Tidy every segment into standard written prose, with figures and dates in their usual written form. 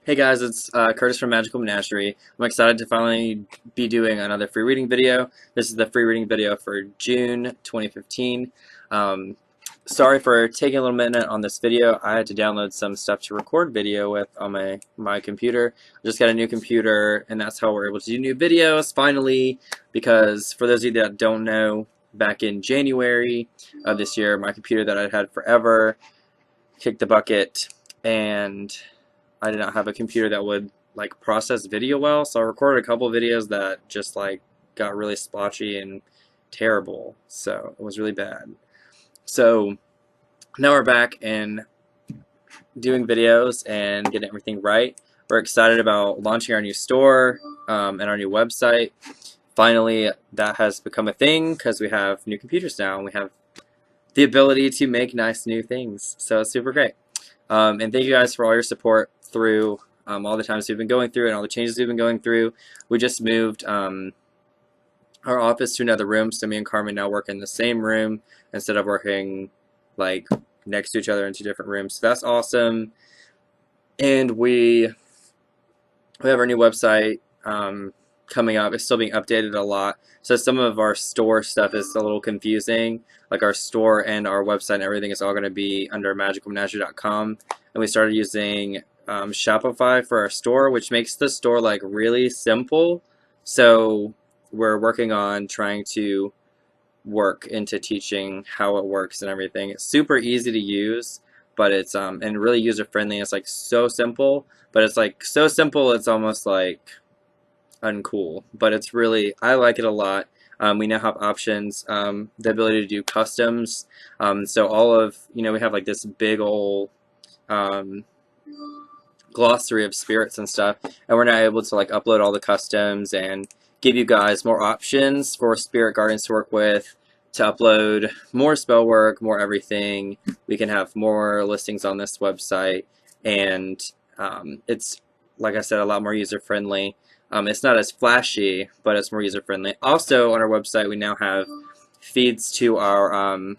Hey guys, it's Curtis from Magical Menagerie. I'm excited to finally be doing another free reading video. This is the free reading video for June 2015. Um, Sorry for taking a little minute on this video. I had to download some stuff to record video with on my computer. I just got a new computer, and that's how we're able to do new videos finally. Because for those of you that don't know, back in January of this year, my computer that I'd had forever kicked the bucket, and I did not have a computer that would like process video well, so I recorded a couple of videos that just like got really splotchy and terrible. So it was really bad. So now we're back and doing videos and getting everything right. We're excited about launching our new store and our new website. Finally, that has become a thing because we have new computers now and we have the ability to make nice new things. So it's super great. And thank you guys for all your support through all the times we've been going through and all the changes we've been going through. We just moved our office to another room, so me and Carmen now work in the same room instead of working like next to each other in two different rooms. So that's awesome. And we have our new website coming up. It's still being updated a lot. So some of our store stuff is a little confusing. Like our store and our website and everything is all going to be under magicalmenagerie.com. And we started using Shopify for our store, which makes the store like really simple. So we're working on trying to work into teaching how it works and everything. It's super easy to use, but it's and really user friendly. It's like so simple, but it's like so simple it's almost like uncool. But it's really, I like it a lot. We now have options, the ability to do customs. So all of, we have like this big old glossary of spirits and stuff, and we're now able to like upload all the customs and give you guys more options for spirit guardians to work with, to upload more spell work, more everything. We can have more listings on this website, and it's, like I said, a lot more user friendly. It's not as flashy, but it's more user friendly. Also, on our website, we now have feeds to our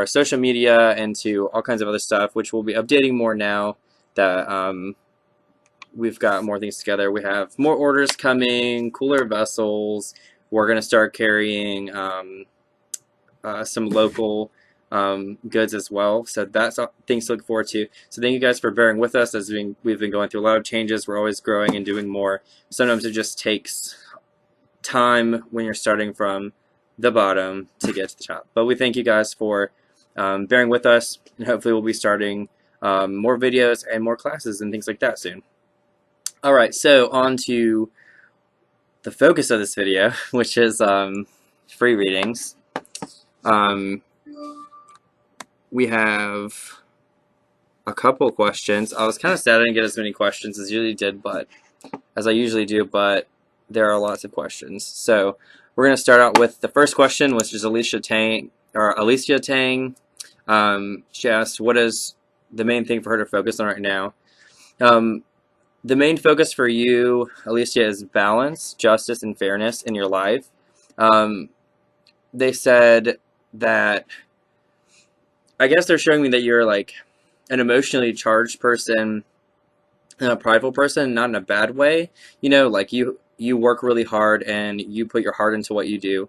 social media and to all kinds of other stuff, which we'll be updating more now that we've got more things together. We have more orders coming, cooler vessels. We're going to start carrying some local goods as well. So that's things to look forward to. So thank you guys for bearing with us as we've been going through a lot of changes. We're always growing and doing more. Sometimes it just takes time when you're starting from the bottom to get to the top. But we thank you guys for bearing with us, and hopefully we'll be starting more videos and more classes and things like that soon. Alright, so on to the focus of this video, which is free readings. We have a couple questions. I was kind of sad I didn't get as many questions as I usually do, but there are lots of questions. So we're going to start out with the first question, which is Alicia Tang. She asked, what is the main thing for her to focus on right now? The main focus for you, Alicia, is balance, justice, and fairness in your life. They said that, I guess they're showing me that you're like an emotionally charged person and a prideful person, not in a bad way. Like you work really hard and you put your heart into what you do.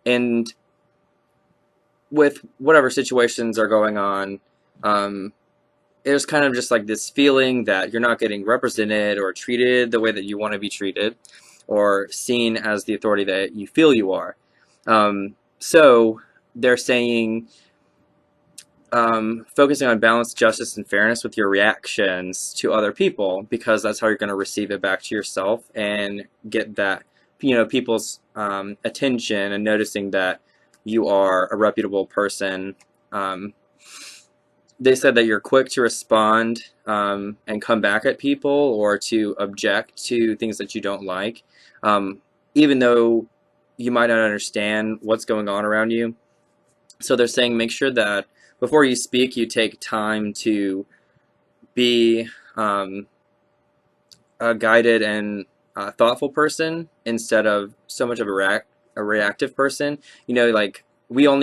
And with whatever situations are going on, there's kind of just like this feeling that you're not getting represented or treated the way that you want to be treated, or seen as the authority that you feel you are. So they're saying focusing on balance, justice, and fairness with your reactions to other people, because that's how you're going to receive it back to yourself and get that, people's attention and noticing that you are a reputable person. They said that you're quick to respond and come back at people or to object to things that you don't like, even though you might not understand what's going on around you. So they're saying make sure that before you speak, you take time to be a guided and thoughtful person instead of so much of a reactive person. Like when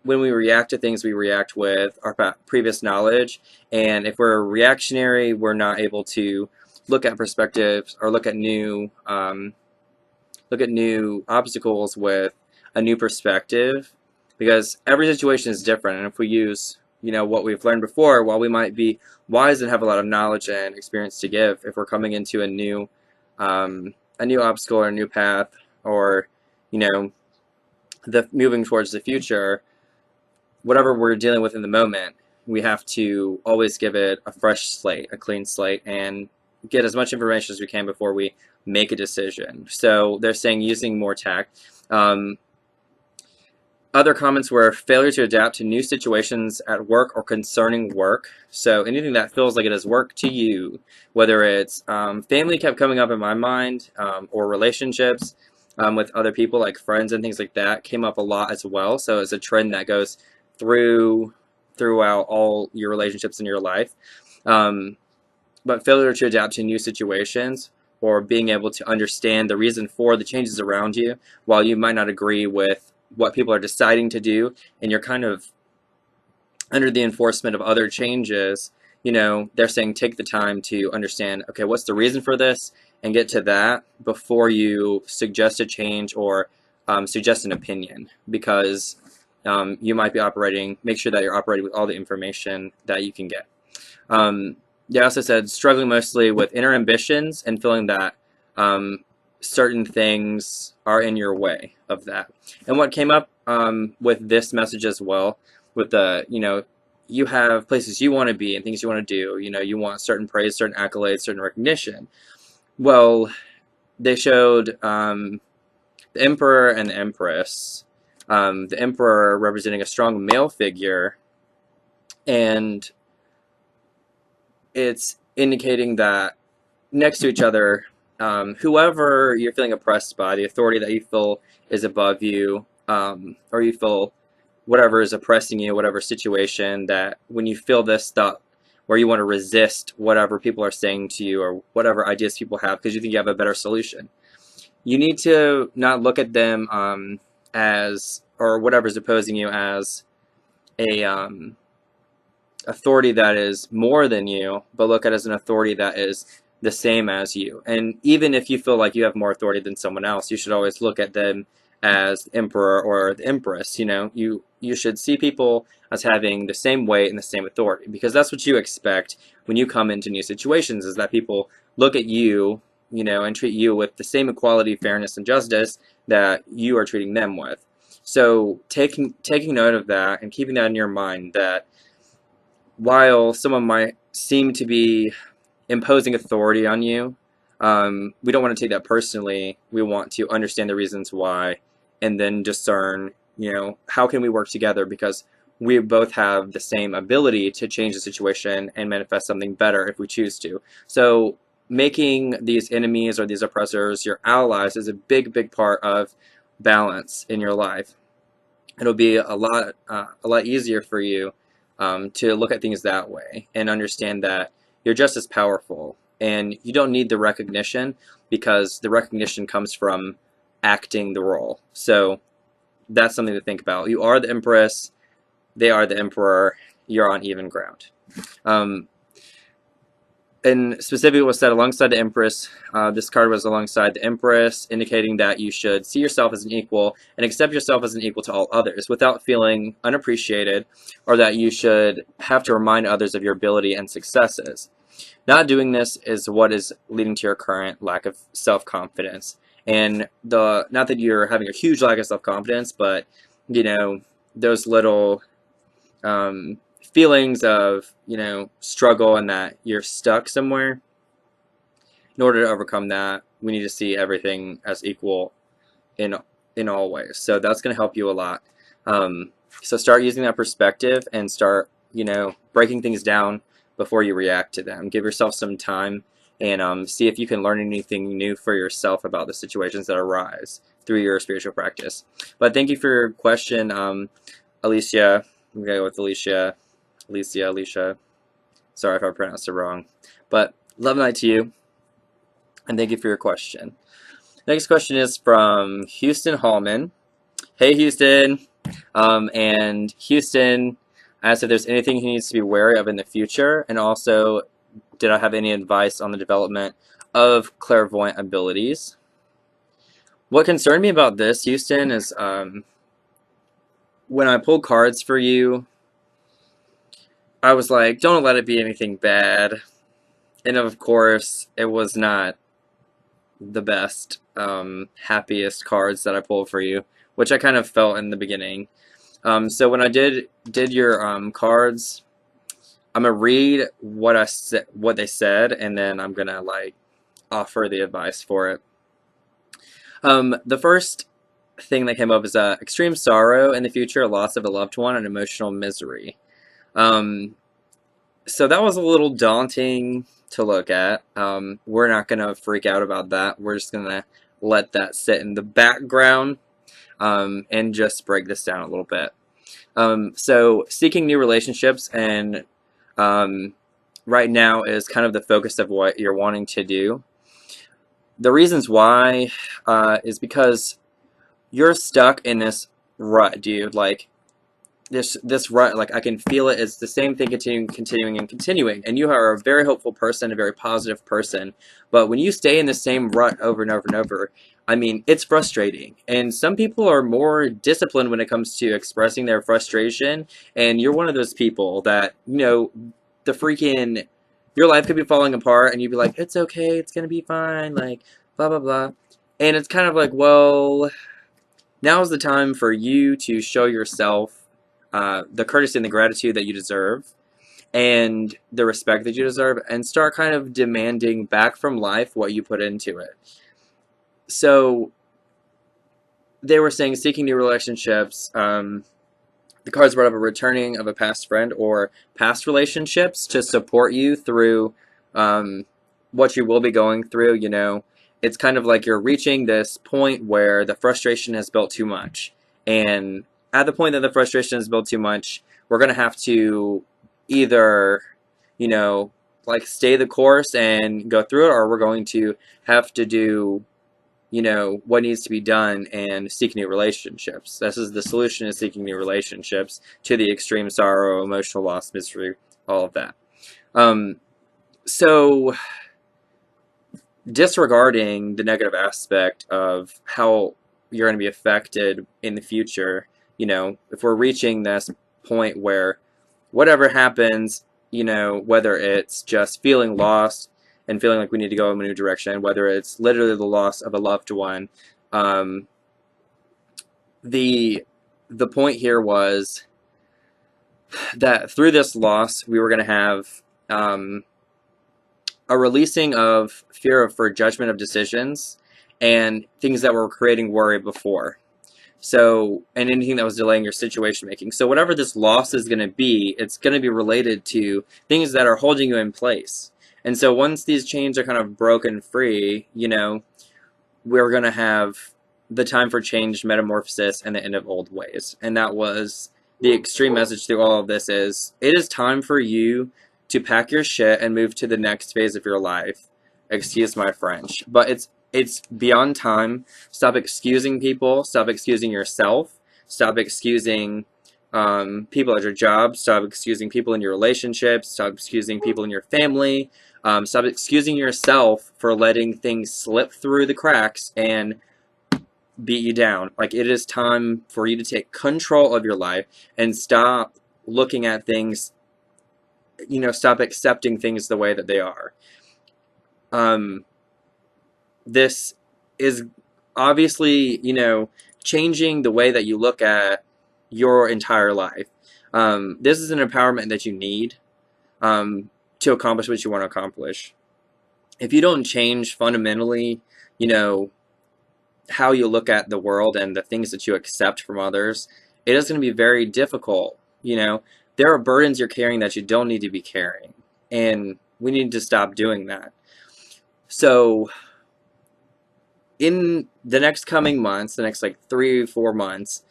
we react to things, we react with our previous knowledge, and if we're reactionary, we're not able to look at perspectives or look at new obstacles with a new perspective, because every situation is different. And if we use, what we've learned before, while we might be wise and have a lot of knowledge and experience to give, if we're coming into a new obstacle or a new path, or the moving towards the future, whatever we're dealing with in the moment, we have to always give it a fresh slate, a clean slate, and get as much information as we can before we make a decision. So they're saying using more tact. Other comments were failure to adapt to new situations at work or concerning work. So anything that feels like it is work to you, whether it's family kept coming up in my mind, or relationships with other people like friends and things like that came up a lot as well. So it's a trend that goes throughout all your relationships in your life. But failure to adapt to new situations, or being able to understand the reason for the changes around you, while you might not agree with what people are deciding to do, and you're kind of under the enforcement of other changes, they're saying take the time to understand, okay, what's the reason for this, and get to that before you suggest a change or suggest an opinion, because you might be make sure that you're operating with all the information that you can get. They also said struggling mostly with inner ambitions and feeling that certain things are in your way of that. And what came up with this message as well, with the, you have places you want to be and things you want to do, you want certain praise, certain accolades, certain recognition. Well, they showed the Emperor and the Empress, the Emperor representing a strong male figure, and it's indicating that next to each other, whoever you're feeling oppressed by, the authority that you feel is above you, or you feel whatever is oppressing you, whatever situation, that when you feel this thought where you want to resist whatever people are saying to you or whatever ideas people have because you think you have a better solution, you need to not look at them as, or whatever's opposing you, as a authority that is more than you, but look at it as an authority that is the same as you. And even if you feel like you have more authority than someone else, you should always look at them as the Emperor or the Empress. You should see people as having the same weight and the same authority, because that's what you expect when you come into new situations, is that people look at you, and treat you with the same equality, fairness, and justice that you are treating them with. So taking note of that and keeping that in your mind, that while someone might seem to be imposing authority on you, we don't want to take that personally. We want to understand the reasons why, and then discern, how can we work together, because we both have the same ability to change the situation and manifest something better if we choose to. So making these enemies or these oppressors your allies is a big, big part of balance in your life. It'll be a lot easier for you to look at things that way and understand that you're just as powerful, and you don't need the recognition, because the recognition comes from acting the role. So that's something to think about. You are the Empress, they are the Emperor, you're on even ground. And specifically what was said alongside the Empress, this card was alongside the Empress, indicating that you should see yourself as an equal and accept yourself as an equal to all others without feeling unappreciated, or that you should have to remind others of your ability and successes. Not doing this is what is leading to your current lack of self-confidence. And not that you're having a huge lack of self-confidence, but those little feelings of struggle, and that you're stuck somewhere. In order to overcome that, we need to see everything as equal in all ways. So that's going to help you a lot. So start using that perspective and start breaking things down before you react to them. Give yourself some time, and see if you can learn anything new for yourself about the situations that arise through your spiritual practice. But thank you for your question, Alicia. I'm going to go with Alicia. Sorry if I pronounced it wrong. But love and light to you, and thank you for your question. Next question is from Houston Hallman. Hey, Houston. And Houston asked if there's anything he needs to be wary of in the future, and also, did I have any advice on the development of clairvoyant abilities? What concerned me about this, Houston, is when I pulled cards for you, I was like, don't let it be anything bad. And of course, it was not the best, happiest cards that I pulled for you, which I kind of felt in the beginning. So when I did your cards, I'm gonna read what they said, and then I'm gonna like offer the advice for it. The first thing that came up is extreme sorrow in the future, loss of a loved one, and emotional misery. Um, so that was a little daunting to look at. We're not gonna freak out about that. We're just gonna let that sit in the background, and just break this down a little bit. So seeking new relationships and right now is kind of the focus of what you're wanting to do. The reasons why is because you're stuck in this rut, dude. Like this rut, like I can feel it. It's the same thing continuing. And you are a very hopeful person, a very positive person. But when you stay in the same rut over and over and over, I mean, it's frustrating. And some people are more disciplined when it comes to expressing their frustration. And you're one of those people that, the freaking, your life could be falling apart and you'd be like, it's okay, it's gonna be fine, like, blah, blah, blah. And it's kind of like, well, now's the time for you to show yourself the courtesy and the gratitude that you deserve and the respect that you deserve, and start kind of demanding back from life what you put into it. So they were saying seeking new relationships. The cards brought up a returning of a past friend or past relationships to support you through what you will be going through. It's kind of like you're reaching this point where the frustration has built too much. And at the point that the frustration has built too much, we're going to have to either, like stay the course and go through it, or we're going to have to do, what needs to be done and seek new relationships. This is the solution, is seeking new relationships to the extreme sorrow, emotional loss, misery, all of that. So disregarding the negative aspect of how you're going to be affected in the future, if we're reaching this point where whatever happens, whether it's just feeling lost and feeling like we need to go in a new direction, whether it's literally the loss of a loved one, the point here was that through this loss, we were going to have a releasing of fear for judgment of decisions and things that were creating worry before. So, and anything that was delaying your situation making. So whatever this loss is going to be, it's going to be related to things that are holding you in place. And so once these chains are kind of broken free, we're going to have the time for change, metamorphosis, and the end of old ways. And that was the extreme message through all of this is, it is time for you to pack your shit and move to the next phase of your life. Excuse my French. But it's beyond time. Stop excusing people. Stop excusing yourself. Stop excusing people at your job. Stop excusing people in your relationships. Stop excusing people in your family. Stop excusing yourself for letting things slip through the cracks and beat you down. Like, it is time for you to take control of your life and stop looking at things, stop accepting things the way that they are. This is obviously, changing the way that you look at your entire life. This is an empowerment that you need to accomplish what you want to accomplish. If you don't change fundamentally, how you look at the world and the things that you accept from others, it is going to be very difficult. There are burdens you're carrying that you don't need to be carrying, and we need to stop doing that. So in the next coming months, the next 3-4 months,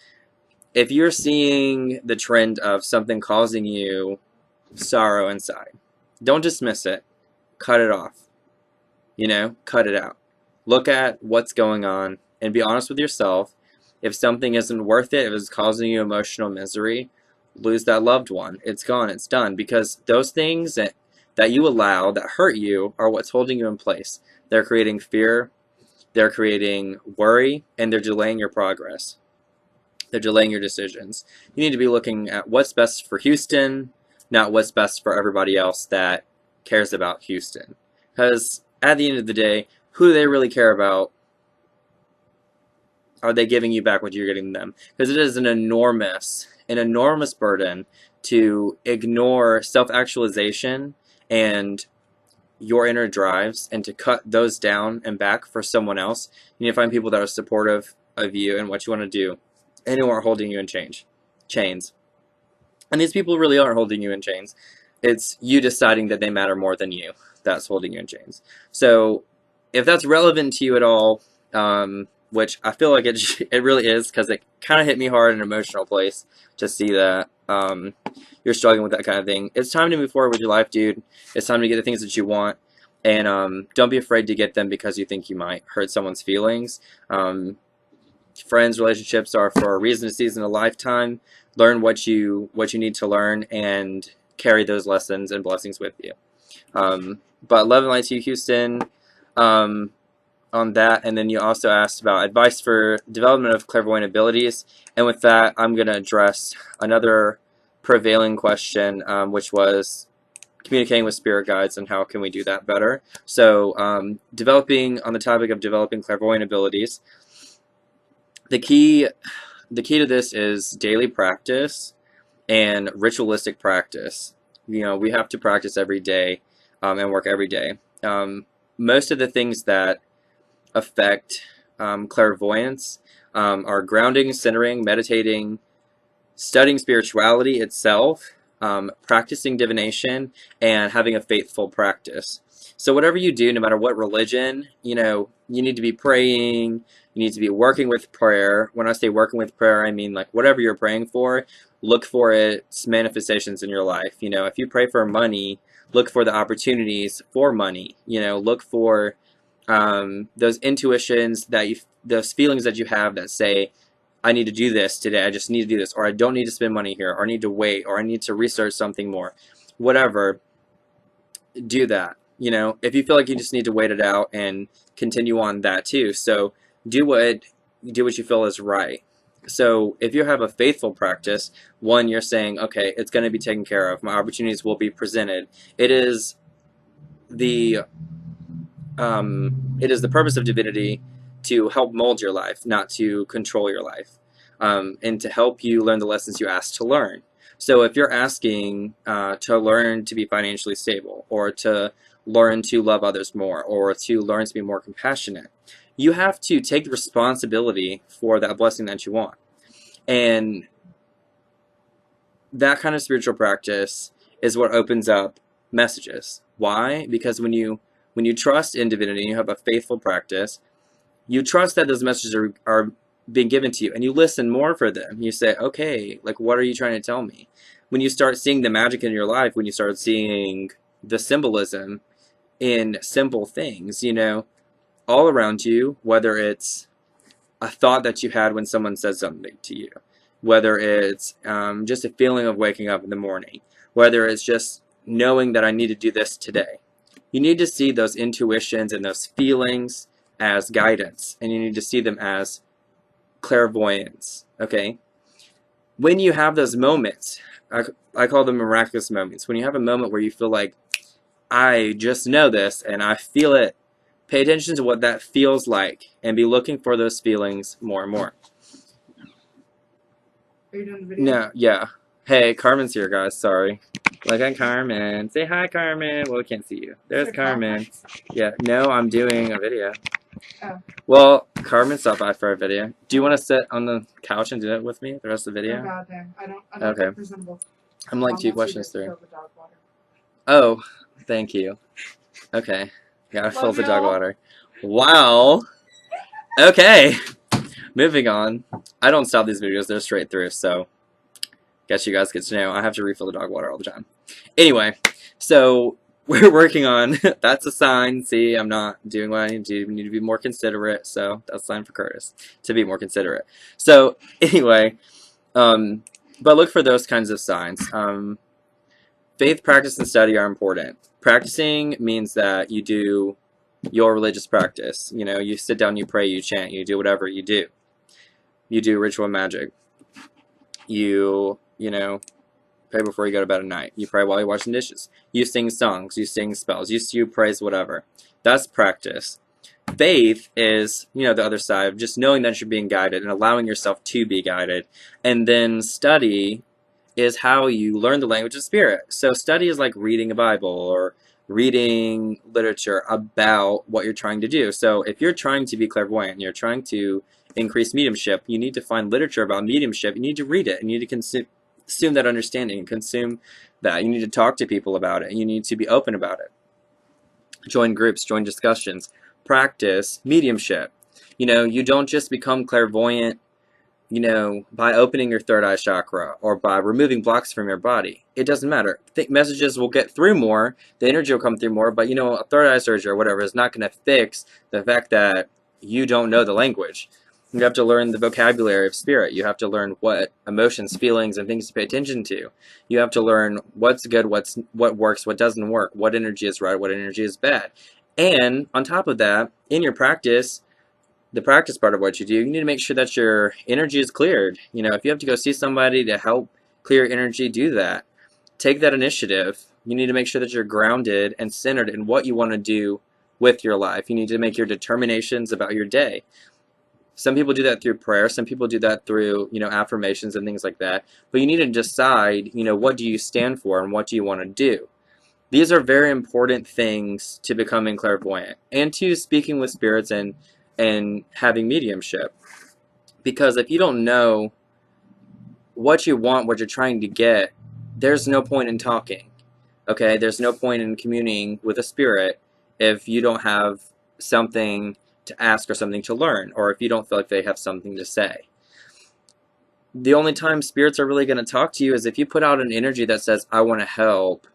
if you're seeing the trend of something causing you sorrow inside, don't dismiss it. Cut it off. Cut it out. Look at what's going on and be honest with yourself If something isn't worth it, if it's causing you emotional misery, lose that loved one. It's gone, it's done. Because those things that you allow that hurt you are what's holding you in place. They're creating fear, they're creating worry, and they're delaying your progress. They're delaying your decisions. You need to be looking at what's best for Houston, not what's best for everybody else that cares about Houston. Because at the end of the day, who do they really care about? Are they giving you back what you're getting them? Because it is an enormous burden to ignore self-actualization and your inner drives, and to cut those down and back for someone else. You need to find people that are supportive of you and what you want to do, and who aren't holding you in chains. And these people really aren't holding you in chains. It's you deciding that they matter more than you that's holding you in chains. So if that's relevant to you at all, which I feel like it really is, because it kind of hit me hard in an emotional place to see that you're struggling with that kind of thing. It's time to move forward with your life, dude. It's time to get the things that you want, and don't be afraid to get them because you think you might hurt someone's feelings. Friends, relationships are for a reason, a season, a lifetime. Learn what you need to learn, and carry those lessons and blessings with you. But love and light to you, Houston. On that, and then you also asked about advice for development of clairvoyant abilities, and with that I'm going to address another prevailing question, which was communicating with spirit guides and how can we do that better. So on the topic of developing clairvoyant abilities, the key to this is daily practice and ritualistic practice. We have to practice every day, and work every day. Most of the things that affect clairvoyance are grounding, centering, meditating, studying spirituality itself, practicing divination, and having a faithful practice. So whatever you do, no matter what religion, you need to be praying, you need to be working with prayer. When I say working with prayer, I mean like whatever you're praying for, look for its manifestations in your life. If you pray for money, look for the opportunities for money. Look for those intuitions, those feelings that you have that say, I need to do this today, I just need to do this, or I don't need to spend money here, or I need to wait, or I need to research something more. Whatever, do that. If you feel like you just need to wait it out, and continue on that too. So do what you feel is right. So if you have a faithful practice, one, you're saying, okay, it's going to be taken care of, my opportunities will be presented. It is the purpose of divinity to help mold your life, not to control your life, and to help you learn the lessons you asked to learn. So if you're asking to learn to be financially stable, or to learn to love others more, or to learn to be more compassionate, you have to take the responsibility for that blessing that you want. And that kind of spiritual practice is what opens up messages. Why? Because when you trust in divinity and you have a faithful practice, you trust that those messages are being given to you, and you listen more for them. You say, okay, like, what are you trying to tell me? When you start seeing the magic in your life, when you start seeing the symbolism in simple things, all around you, whether it's a thought that you had when someone says something to you, whether it's just a feeling of waking up in the morning, whether it's just knowing that I need to do this today. You need to see those intuitions and those feelings as guidance, and you need to see them as clairvoyance, okay? When you have those moments, I call them miraculous moments. When you have a moment where you feel like, I just know this and I feel it, pay attention to what that feels like and be looking for those feelings more and more. Are you doing the video? No, yeah. Hey, Carmen's here, guys. Sorry. Look at Carmen. Say hi, Carmen. Well, we can't see you. There's Carmen. Yeah. No, I'm doing a video. Oh. Well, Carmen stopped by for a video. Do you want to sit on the couch and do it with me the rest of the video? Oh, God damn. I don't Okay. look presentable. I'm like 2 questions through. Fill the dog water. Oh, thank you. Okay. Gotta fill Love the dog y'all. water. Wow. Okay. Moving on. I don't stop these videos, they're straight through, so guess you guys get to know I have to refill the dog water all the time. Anyway, so we're working on. That's a sign. See, I'm not doing what I need to do. We need to be more considerate. So that's a sign for Curtis to be more considerate. So anyway, but look for those kinds of signs. Faith, practice, and study are important. Practicing means that you do your religious practice. You know, you sit down, you pray, you chant, you do whatever you do. You do ritual magic. You know, pray before you go to bed at night. You pray while you're washing dishes. You sing songs. You sing spells. You praise whatever. That's practice. Faith is, you know, the other side of just knowing that you're being guided and allowing yourself to be guided. And then study is how you learn the language of spirit. So study is like reading a Bible or reading literature about what you're trying to do. So if you're trying to be clairvoyant and you're trying to increase mediumship, you need to find literature about mediumship. You need to read it. You need to consume that understanding and consume that. You need to talk to people about it. You need to be open about it. Join groups, join discussions, practice mediumship. You know, you don't just become clairvoyant, you know, by opening your third eye chakra or by removing blocks from your body. It doesn't matter. Messages will get through more, the energy will come through more, but you know, a third eye surgery or whatever is not going to fix the fact that you don't know the language. You have to learn the vocabulary of spirit. You have to learn what emotions, feelings, and things to pay attention to. You have to learn what's good, what works, what doesn't work, what energy is right, what energy is bad. And on top of that, in your practice, the practice part of what you do, you need to make sure that your energy is cleared. You know, if you have to go see somebody to help clear energy, do that. Take that initiative. You need to make sure that you're grounded and centered in what you want to do with your life. You need to make your determinations about your day. Some people do that through prayer. Some people do that through, you know, affirmations and things like that. But you need to decide, you know, what do you stand for and what do you want to do? These are very important things to becoming clairvoyant and to speaking with spirits and having mediumship. Because if you don't know what you want, what you're trying to get, there's no point in talking. Okay? There's no point in communing with a spirit if you don't have something to ask or something to learn, or if you don't feel like they have something to say. The only time spirits are really going to talk to you is if you put out an energy that says, I want to help,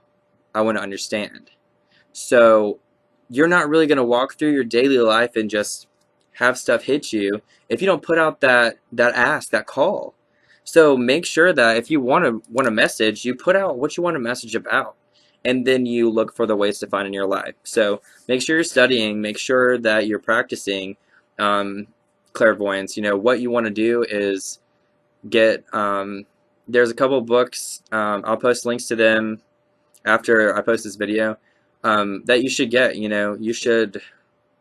I want to understand. So you're not really going to walk through your daily life and just have stuff hit you if you don't put out that ask, that call. So make sure that if you want a message, you put out what you want a message about, and then you look for the ways to find in your life. So make sure you're studying, make sure that you're practicing clairvoyance. You know, what you want to do is get, there's a couple of books, I'll post links to them after I post this video, that you should get. You know, you should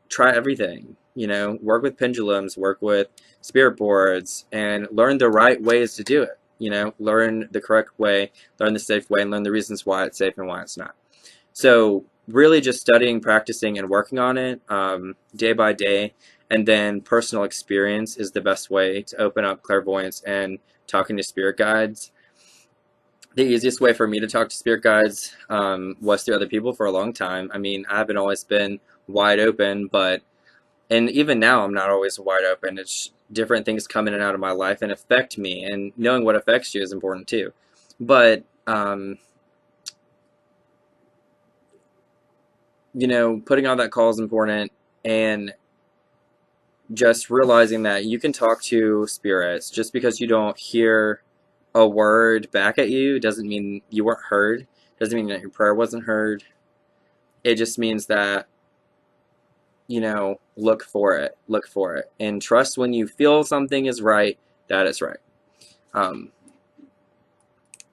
try everything. You know, work with pendulums, work with spirit boards, and learn the right ways to do it. You know, learn the correct way, learn the safe way, and learn the reasons why it's safe and why it's not. So really just studying, practicing, and working on it day by day, and then personal experience is the best way to open up clairvoyance and talking to spirit guides. The easiest way for me to talk to spirit guides was through other people for a long time. I mean, I haven't always been wide open, and even now I'm not always wide open. It's different things come in and out of my life and affect me, and knowing what affects you is important too. But you know, putting on that call is important, and just realizing that you can talk to spirits. Just because you don't hear a word back at you doesn't mean you weren't heard, doesn't mean that your prayer wasn't heard. It just means that, you know, look for it, and trust when you feel something is right, that it's right.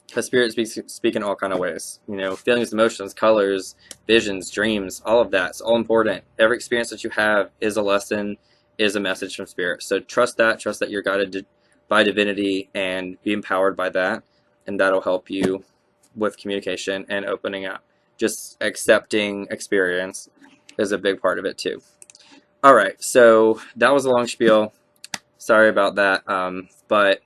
Because spirit speak in all kind of ways. You know, feelings, emotions, colors, visions, dreams, all of that's all important. Every experience that you have is a lesson, is a message from spirit. So trust that you're guided by divinity, and be empowered by that, and that'll help you with communication and opening up. Just accepting experience is a big part of it too. All right, so that was a long spiel. Sorry about that, but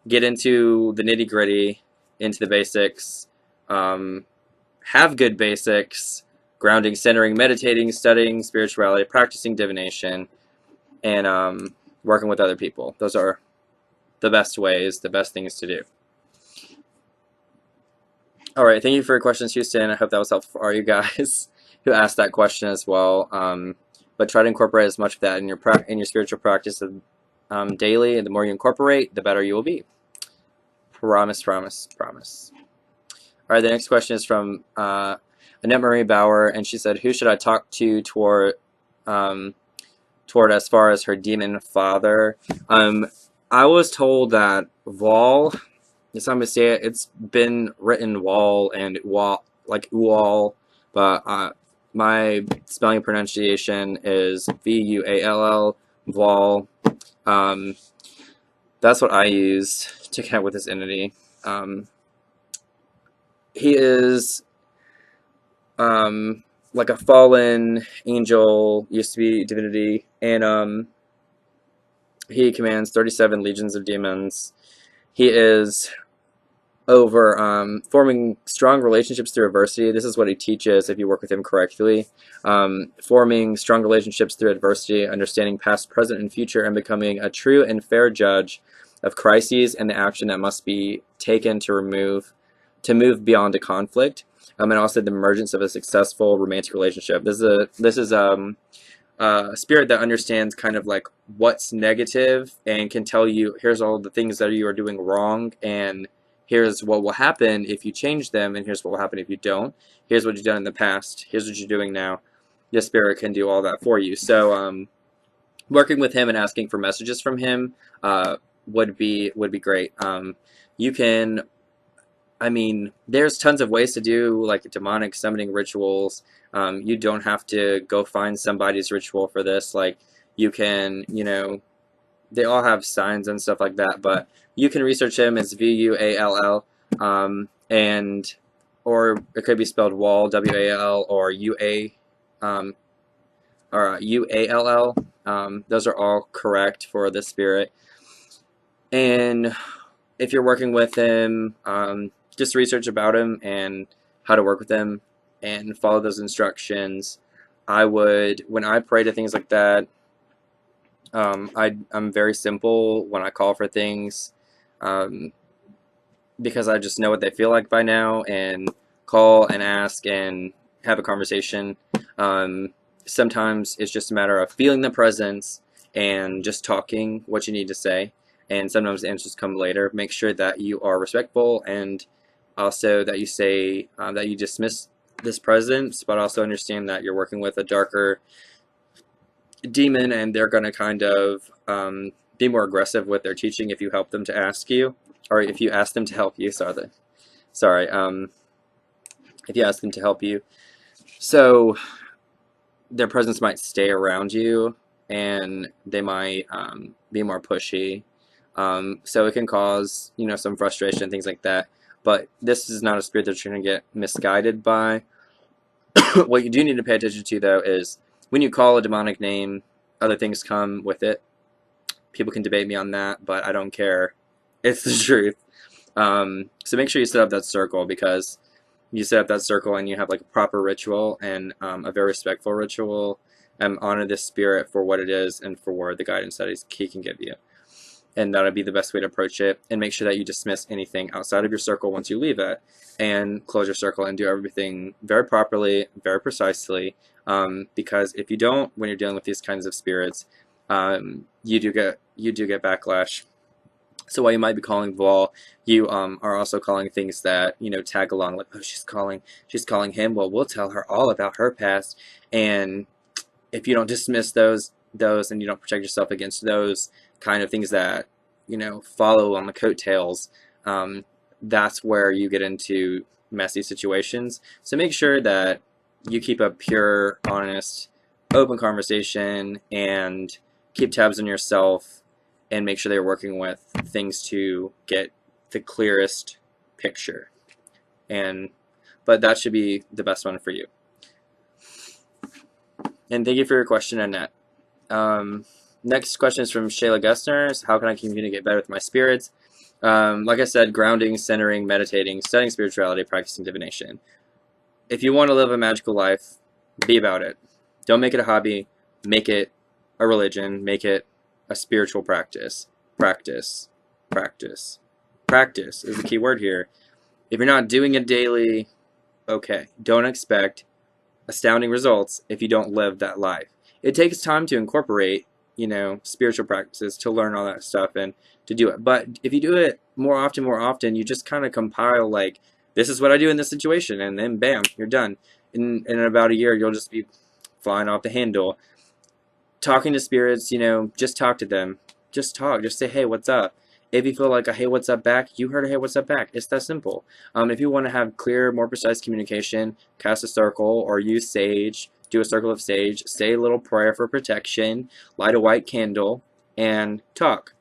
get into the nitty-gritty, into the basics. Have good basics: grounding, centering, meditating, studying spirituality, practicing divination, and working with other people. Those are the best ways, the best things to do. All right, thank you for your questions, Houston. I hope that was helpful for all you guys who asked that question as well. But try to incorporate as much of that in your spiritual practice daily. And the more you incorporate, the better you will be. Promise, promise, promise. All right, the next question is from Annette Marie Bauer, and she said, "Who should I talk to toward as far as her demon father?" I was told that Vol. It's how I'm gonna say it. It's been written wall and wall like wall, but my spelling and pronunciation is Vuall. Vol. Um, that's what I use to connect with this entity. He is like a fallen angel, used to be divinity, and he commands 37 legions of demons. He is over forming strong relationships through adversity. This is what he teaches if you work with him correctly. Forming strong relationships through adversity, understanding past, present, and future, and becoming a true and fair judge of crises and the action that must be taken to move beyond a conflict. And also the emergence of a successful romantic relationship. This is a spirit that understands kind of like what's negative and can tell you, here's all the things that you are doing wrong, and here's what will happen if you change them, and here's what will happen if you don't. Here's what you've done in the past. Here's what you're doing now. This spirit can do all that for you. So working with him and asking for messages from him would be great. You can, I mean, there's tons of ways to do like demonic summoning rituals. You don't have to go find somebody's ritual for this. Like, you can, they all have signs and stuff like that, but you can research him as Vuall, and or it could be spelled Wall, Wal, or Ua, or Uall. Those are all correct for the spirit. And if you're working with him, just research about him and how to work with him and follow those instructions. When I pray to things like that, I'm very simple when I call for things, because I just know what they feel like by now, and call and ask and have a conversation. Sometimes it's just a matter of feeling the presence and just talking what you need to say, and sometimes the answers come later. Make sure that you are respectful, and also that you say that you dismiss this presence, but also understand that you're working with a darker demon, and they're going to kind of be more aggressive with their teaching if you help them to ask you, or if you ask them to help you. Sorry. If you ask them to help you, so their presence might stay around you, and they might be more pushy. So it can cause some frustration and things like that. But this is not a spirit that you're going to get misguided by. What you do need to pay attention to, though, is when you call a demonic name, other things come with it. People can debate me on that, but I don't care. It's the truth. So make sure you set up that circle, because you set up that circle and you have like a proper ritual and a very respectful ritual, and honor this spirit for what it is and for the guidance that he can give you. And that'll be the best way to approach it. And make sure that you dismiss anything outside of your circle once you leave it, and close your circle and do everything very properly, very precisely. Because if you don't, when you're dealing with these kinds of spirits, you do get backlash. So while you might be calling Vol, you are also calling things that tag along, like, oh, she's calling him. Well, we'll tell her all about her past. And if you don't dismiss those and you don't protect yourself against those kind of things that follow on the coattails, that's where you get into messy situations. So make sure that you keep a pure, honest, open conversation, and keep tabs on yourself, and make sure they're working with things to get the clearest picture. But that should be the best one for you. And thank you for your question, Annette. Next question is from Shayla Gessner. How can I communicate better with my spirits? Like I said, grounding, centering, meditating, studying spirituality, practicing divination. If you want to live a magical life, be about it. Don't make it a hobby. Make it a religion. Make it a spiritual practice. Practice. Practice. Practice is the key word here. If you're not doing it daily, okay, don't expect astounding results if you don't live that life. It takes time to incorporate, spiritual practices, to learn all that stuff and to do it. But if you do it more often, you just kind of compile, like, this is what I do in this situation, and then bam, you're done. In about a year, you'll just be flying off the handle. Talking to spirits, just talk to them. Just talk. Just say, hey, what's up? If you feel like a hey, what's up back, you heard a hey, what's up back. It's that simple. If you want to have clear, more precise communication, cast a circle or use sage, do a circle of sage, say a little prayer for protection, light a white candle, and talk.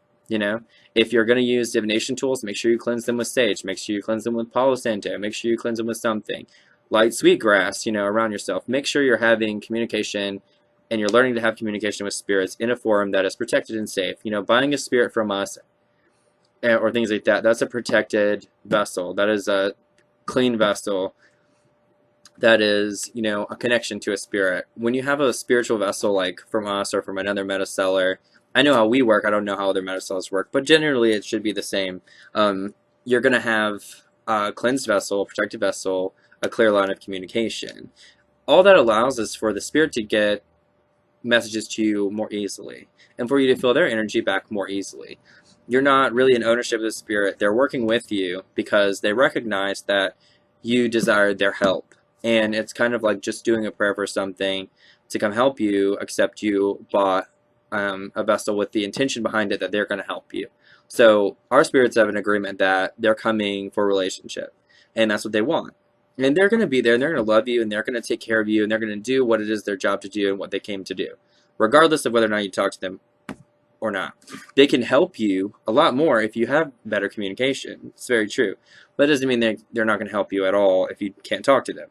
If you're going to use divination tools, make sure you cleanse them with sage. Make sure you cleanse them with Palo Santo. Make sure you cleanse them with something. Light sweetgrass, around yourself. Make sure you're having communication and you're learning to have communication with spirits in a forum that is protected and safe. Buying a spirit from us or things like that, that's a protected vessel. That is a clean vessel. That is, a connection to a spirit. When you have a spiritual vessel like from us or from another metaseller, I know how we work, I don't know how other metasellers work, but generally it should be the same. You're going to have a cleansed vessel, a protected vessel, a clear line of communication. All that allows is for the spirit to get messages to you more easily and for you to feel their energy back more easily. You're not really in ownership of the spirit. They're working with you because they recognize that you desire their help. And it's kind of like just doing a prayer for something to come help you, except you bought a vessel with the intention behind it that they're going to help you. So our spirits have an agreement that they're coming for a relationship, and that's what they want. And they're going to be there, and they're going to love you, and they're going to take care of you, and they're going to do what it is their job to do and what they came to do, regardless of whether or not you talk to them or not. They can help you a lot more if you have better communication. It's very true. But it doesn't mean they're not going to help you at all if you can't talk to them.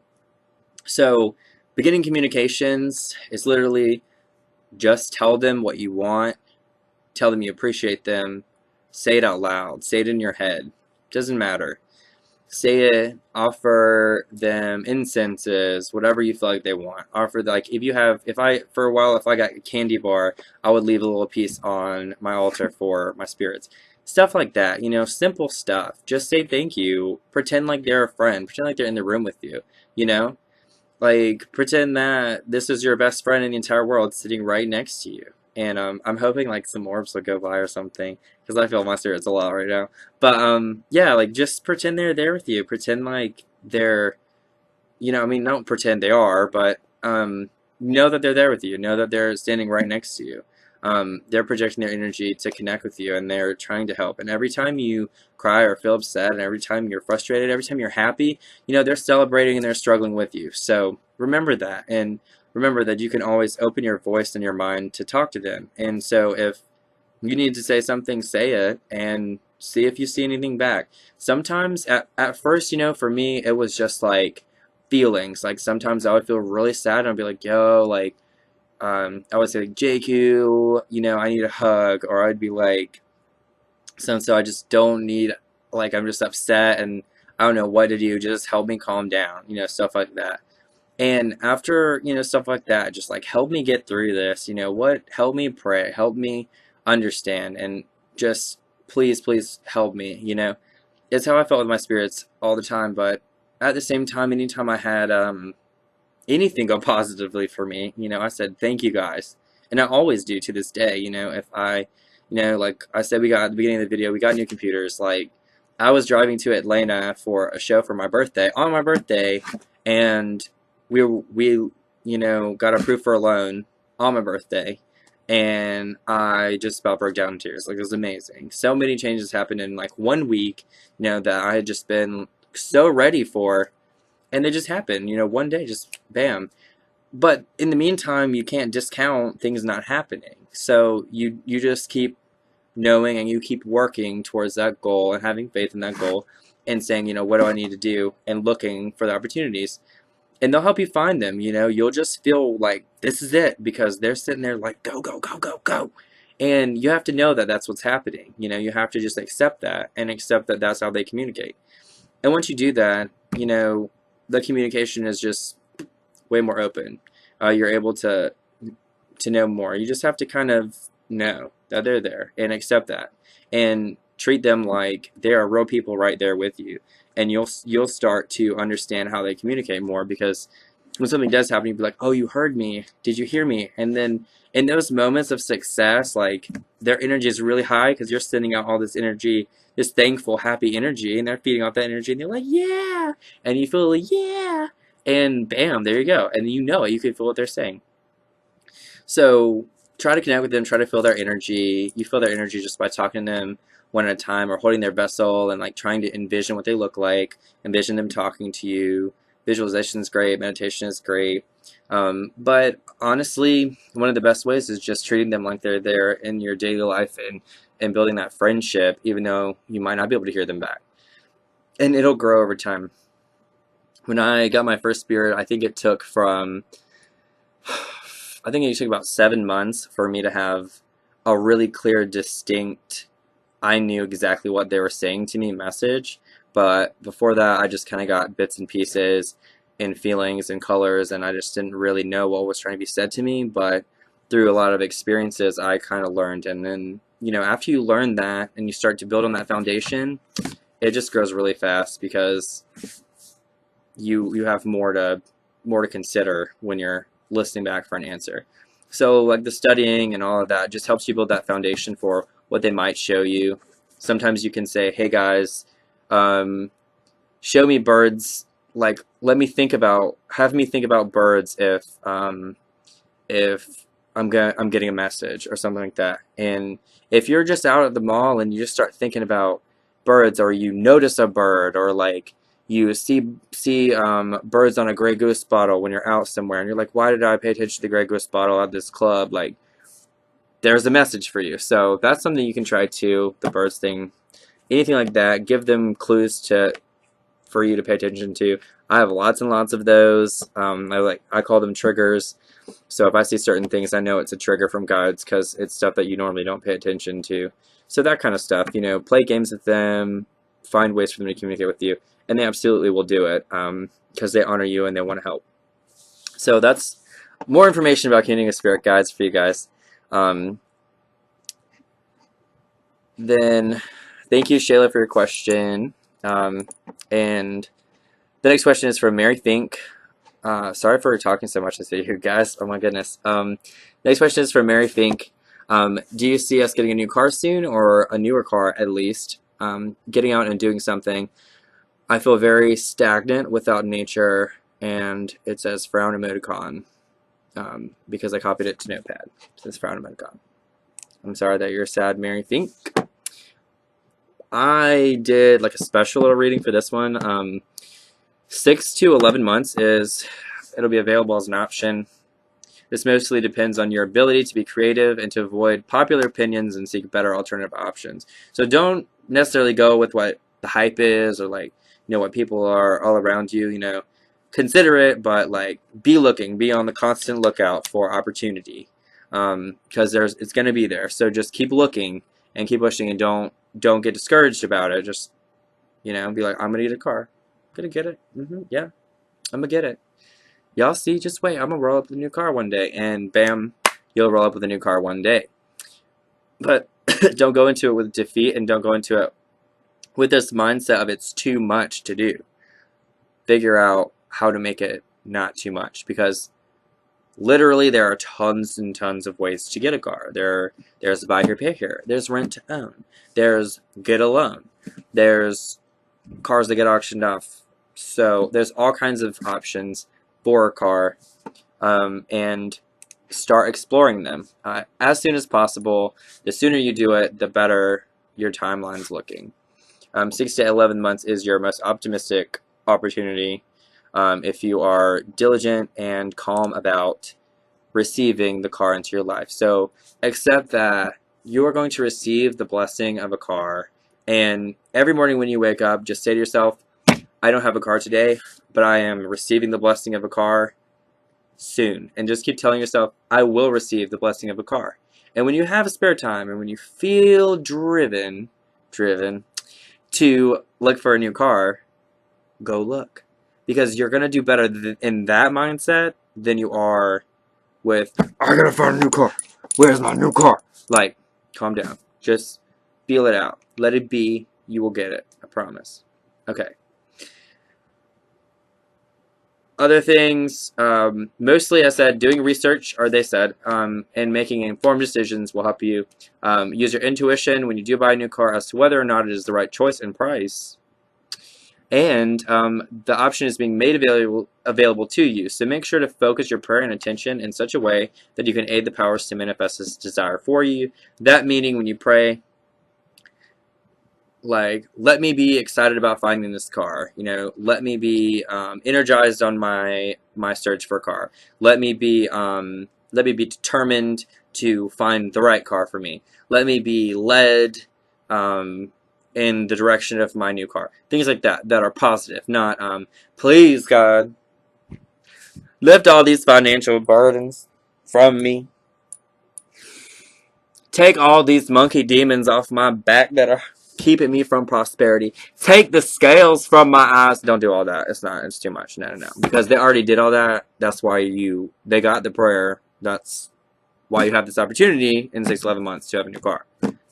So beginning communications is literally just tell them what you want, tell them you appreciate them, say it out loud, say it in your head, doesn't matter. Say it, offer them incenses, whatever you feel like they want. Offer, like, for a while, if I got a candy bar, I would leave a little piece on my altar for my spirits. Stuff like that, simple stuff. Just say thank you. Pretend like they're a friend. Pretend like they're in the room with you, Like, pretend that this is your best friend in the entire world sitting right next to you. And I'm hoping, like, some orbs will go by or something, because I feel my spirits a lot right now. But, yeah, like, just pretend they're there with you. Pretend like they're, don't pretend they are, but know that they're there with you. Know that they're standing right next to you. They're projecting their energy to connect with you, and they're trying to help. And every time you cry or feel upset, and every time you're frustrated, every time you're happy, they're celebrating and they're struggling with you. So remember that, and remember that you can always open your voice and your mind to talk to them. And so if you need to say something, say it, and see if you see anything back. Sometimes, at first, for me, it was just like feelings. Like, sometimes I would feel really sad, and I'd be like, yo, like, I would say, like, JQ, I need a hug, or I'd be like, so I just don't need, like, I'm just upset, and I don't know what to do, just help me calm down, stuff like that. And after, stuff like that, just, like, help me get through this, help me pray, help me understand, and just, please help me, It's how I felt with my spirits all the time, but at the same time, anytime I had, anything go positively for me, I said, thank you guys. And I always do to this day, if I, like I said, we got at the beginning of the video, we got new computers. Like, I was driving to Atlanta for a show for my birthday, on my birthday, and we got approved for a loan on my birthday, and I just about broke down in tears. Like, it was amazing. So many changes happened in, like, 1 week, that I had just been so ready for. And they just happen, one day, just bam. But in the meantime, you can't discount things not happening. So you just keep knowing, and you keep working towards that goal and having faith in that goal and saying, what do I need to do, and looking for the opportunities. And they'll help you find them, You'll just feel like this is it, because they're sitting there like, go, go, go, go, go. And you have to know that that's what's happening. You have to just accept that, and accept that that's how they communicate. And once you do that, the communication is just way more open. You're able to know more. You just have to kind of know that they're there and accept that. And treat them like there are real people right there with you, and you'll start to understand how they communicate more, because when something does happen, you'll be like, oh, you heard me, did you hear me? And then in those moments of success, like, their energy is really high because you're sending out all this energy, this thankful, happy energy, and they're feeding off that energy, and they're like, yeah, and you feel like, yeah, and bam, there you go, and you know it, you can feel what they're saying. So try to connect with them, try to feel their energy. You feel their energy just by talking to them one at a time, or holding their vessel and like trying to envision what they look like, envision them talking to you. Visualization is great, meditation is great. But honestly, one of the best ways is just treating them like they're there in your daily life, and building that friendship, even though you might not be able to hear them back. And it'll grow over time. When I got my first spirit, I think it took about 7 months for me to have a really clear, distinct, I knew exactly what they were saying to me message. But before that, I just kind of got bits and pieces and feelings and colors, and I just didn't really know what was trying to be said to me. But through a lot of experiences, I kind of learned. And then, after you learn that and you start to build on that foundation, it just grows really fast, because you have more to consider when you're listening back for an answer. So like the studying and all of that just helps you build that foundation for what they might show you. Sometimes you can say, hey guys, show me birds, like have me think about birds if I'm getting a message or something like that. And if you're just out at the mall and you just start thinking about birds, or you notice a bird, or like you see birds on a Grey Goose bottle when you're out somewhere, and you're like, why did I pay attention to the Grey Goose bottle at this club? Like, there's a message for you. So that's something you can try too, the birds thing. Anything like that, give them clues for you to pay attention to. I have lots and lots of those. I call them triggers. So if I see certain things, I know it's a trigger from guides, because it's stuff that you normally don't pay attention to. So that kind of stuff, play games with them, find ways for them to communicate with you. And they absolutely will do it, because they honor you and they want to help. So that's more information about communicating with spirit guides for you guys. Then thank you, Shayla, for your question. And the next question is from Mary Fink. Sorry for talking so much this video, guys. Oh my goodness. Next question is from Mary Fink. Do you see us getting a new car soon, or a newer car at least? Getting out and doing something. I feel very stagnant without nature, and it says frown emoticon, because I copied it to Notepad. It says frown emoticon. I'm sorry that you're sad, Mary Fink. I did like a special little reading for this one. 6 to 11 months it'll be available as an option. This mostly depends on your ability to be creative and to avoid popular opinions and seek better alternative options. So don't necessarily go with what the hype is, or like, what people are all around you, consider it, but like be on the constant lookout for opportunity, because it's going to be there. So just keep looking and keep pushing, and don't get discouraged about it. Just, be like, I'm going to get a car. I'm going to get it. Yeah, I'm going to get it. Y'all see, just wait. I'm going to roll up with a new car one day, and bam, you'll roll up with a new car one day. But don't go into it with defeat, and don't go into it with this mindset of it's too much to do. Figure out how to make it not too much, because literally there are tons and tons of ways to get a car. There's buy here, pay here. There's rent to own. There's get a loan. There's cars that get auctioned off. So there's all kinds of options for a car, and start exploring them as soon as possible. The sooner you do it, the better your timeline's looking. 6 to 11 months is your most optimistic opportunity, if you are diligent and calm about receiving the car into your life. So accept that you are going to receive the blessing of a car, and every morning when you wake up, just say to yourself, I don't have a car today, but I am receiving the blessing of a car soon. And just keep telling yourself, I will receive the blessing of a car. And when you have a spare time, and when you feel driven to look for a new car, go look. Because you're going to do better in that mindset than you are with, I gotta find a new car. Where's my new car? Like, calm down. Just feel it out. Let it be. You will get it. I promise. Okay. Other things, mostly I said doing research, or they said, and making informed decisions will help you use your intuition when you do buy a new car as to whether or not it is the right choice and price. And the option is being made available to you. So make sure to focus your prayer and attention in such a way that you can aid the powers to manifest this desire for you. That meaning when you pray, like, let me be excited about finding this car, you know, let me be energized on my search for a car, let me be determined to find the right car for me, let me be led in the direction of my new car, things like that are positive, not please God, lift all these financial burdens from me, take all these monkey demons off my back that are keeping me from prosperity. Take the scales from my eyes. Don't do all that. It's too much. No. Because they already did all that. That's why they got the prayer. That's why you have this opportunity in 6 to 11 months to have a new car.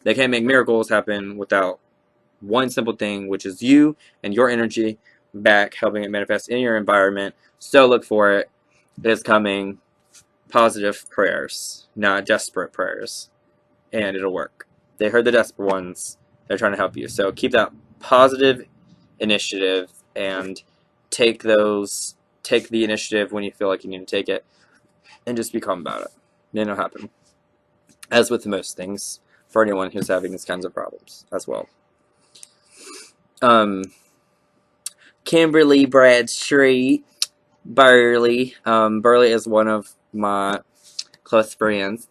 They can't make miracles happen without one simple thing, which is you and your energy back, helping it manifest in your environment. So look for it. It's coming. Positive prayers, not desperate prayers. And it'll work. They heard the desperate ones. They're trying to help you. So keep that positive initiative and take the initiative when you feel like you need to take it, and just be calm about it. Then it'll happen. As with most things, for anyone who's having these kinds of problems as well. Kimberly Bradstreet Burley. Burley is one of my close friends.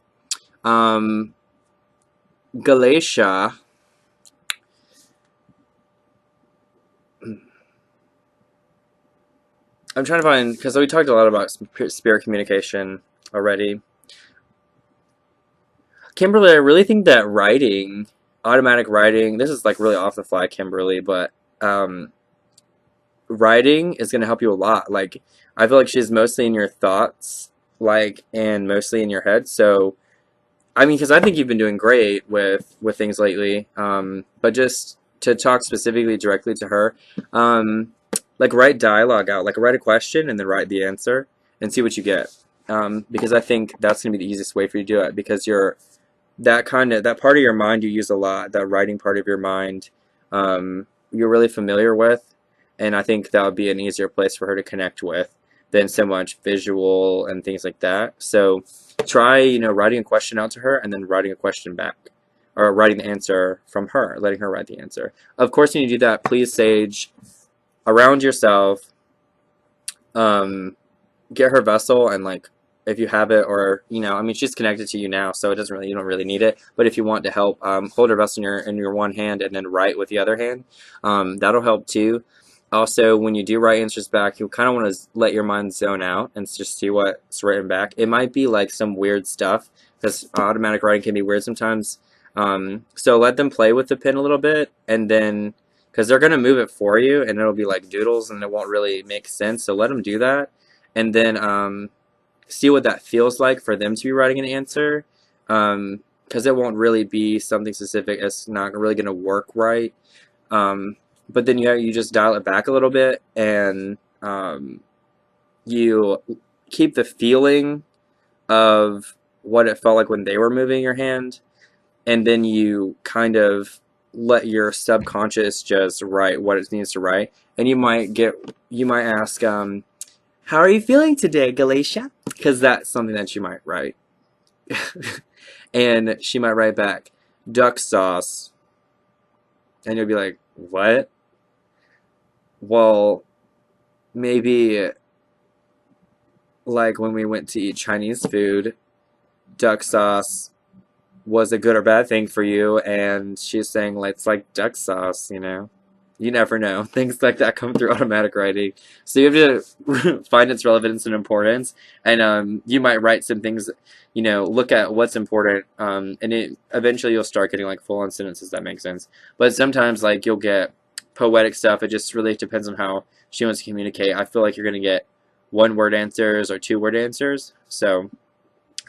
Galatia. I'm trying to find, because we talked a lot about spirit communication already. Kimberly, I really think that writing, automatic writing, this is like really off the fly, Kimberly, but writing is going to help you a lot. Like, I feel like she's mostly in your thoughts, like, and mostly in your head. So, I mean, because I think you've been doing great with things lately. But just to talk specifically directly to her, like, write dialogue out. Like, write a question and then write the answer and see what you get. Because I think that's going to be the easiest way for you to do it. Because that part of your mind you use a lot, that writing part of your mind, you're really familiar with. And I think that would be an easier place for her to connect with than so much visual and things like that. So try, writing a question out to her and then writing a question back. Or writing the answer from her, letting her write the answer. Of course, when you do that, please sage around yourself, get her vessel, and like, if you have it, or I mean, she's connected to you now, so you don't really need it. But if you want to help, hold her vessel in your one hand and then write with the other hand. That'll help too. Also, when you do write answers back, you kind of want to let your mind zone out and just see what's written back. It might be like some weird stuff, because automatic writing can be weird sometimes. So let them play with the pen a little bit, and then, because they're going to move it for you, and it'll be like doodles, and it won't really make sense. So let them do that, and then see what that feels like for them to be writing an answer, because it won't really be something specific. It's not really going to work right. But then you just dial it back a little bit, and you keep the feeling of what it felt like when they were moving your hand, and then you kind of let your subconscious just write what it needs to write. And you might ask, how are you feeling today, Galatia? Because that's something that you might write. And she might write back, duck sauce. And you'll be like, what? Well, maybe like when we went to eat Chinese food, duck sauce was a good or bad thing for you, and she's saying, like, it's like duck sauce, you never know. Things like that come through automatic writing, so you have to find its relevance and importance. And you might write some things, look at what's important, and eventually you'll start getting like full-on sentences that make sense. But sometimes, like, you'll get poetic stuff. It just really depends on how she wants to communicate. I feel like you're going to get one-word answers or two-word answers, so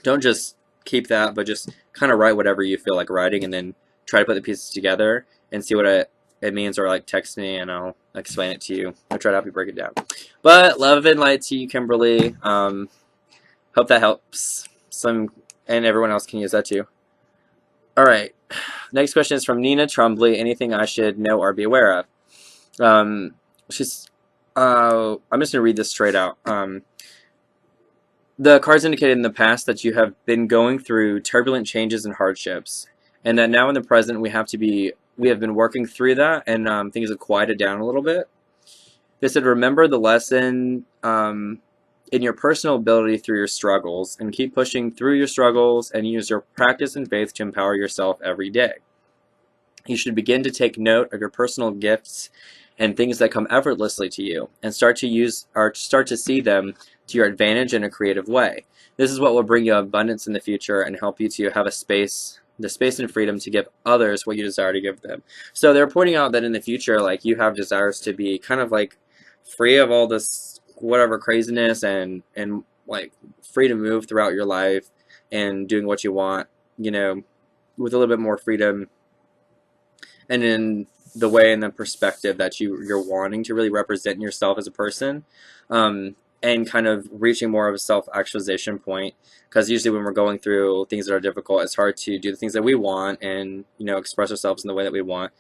don't just keep that, but just kind of write whatever you feel like writing, and then try to put the pieces together and see what it means, or like text me and I'll explain it to you. I'll try to help you break it down. But love and light to you, Kimberly. Hope that helps. And everyone else can use that too. All right. Next question is from Nina Trumbly. Anything I should know or be aware of? I'm just gonna read this straight out. The cards indicated in the past that you have been going through turbulent changes and hardships, and that now in the present we have been working through that, and things have quieted down a little bit. They said, remember the lesson in your personal ability through your struggles, and keep pushing through your struggles and use your practice and faith to empower yourself every day. You should begin to take note of your personal gifts and things that come effortlessly to you, and start to see them to your advantage in a creative way. This is what will bring you abundance in the future and help you to have the space and freedom to give others what you desire to give them. So they're pointing out that in the future, like, you have desires to be kind of like free of all this whatever craziness, and like free to move throughout your life and doing what you want, with a little bit more freedom, and in the way and the perspective that you're wanting to really represent yourself as a person, and kind of reaching more of a self-actualization point, because usually when we're going through things that are difficult, it's hard to do the things that we want and express ourselves in the way that we want.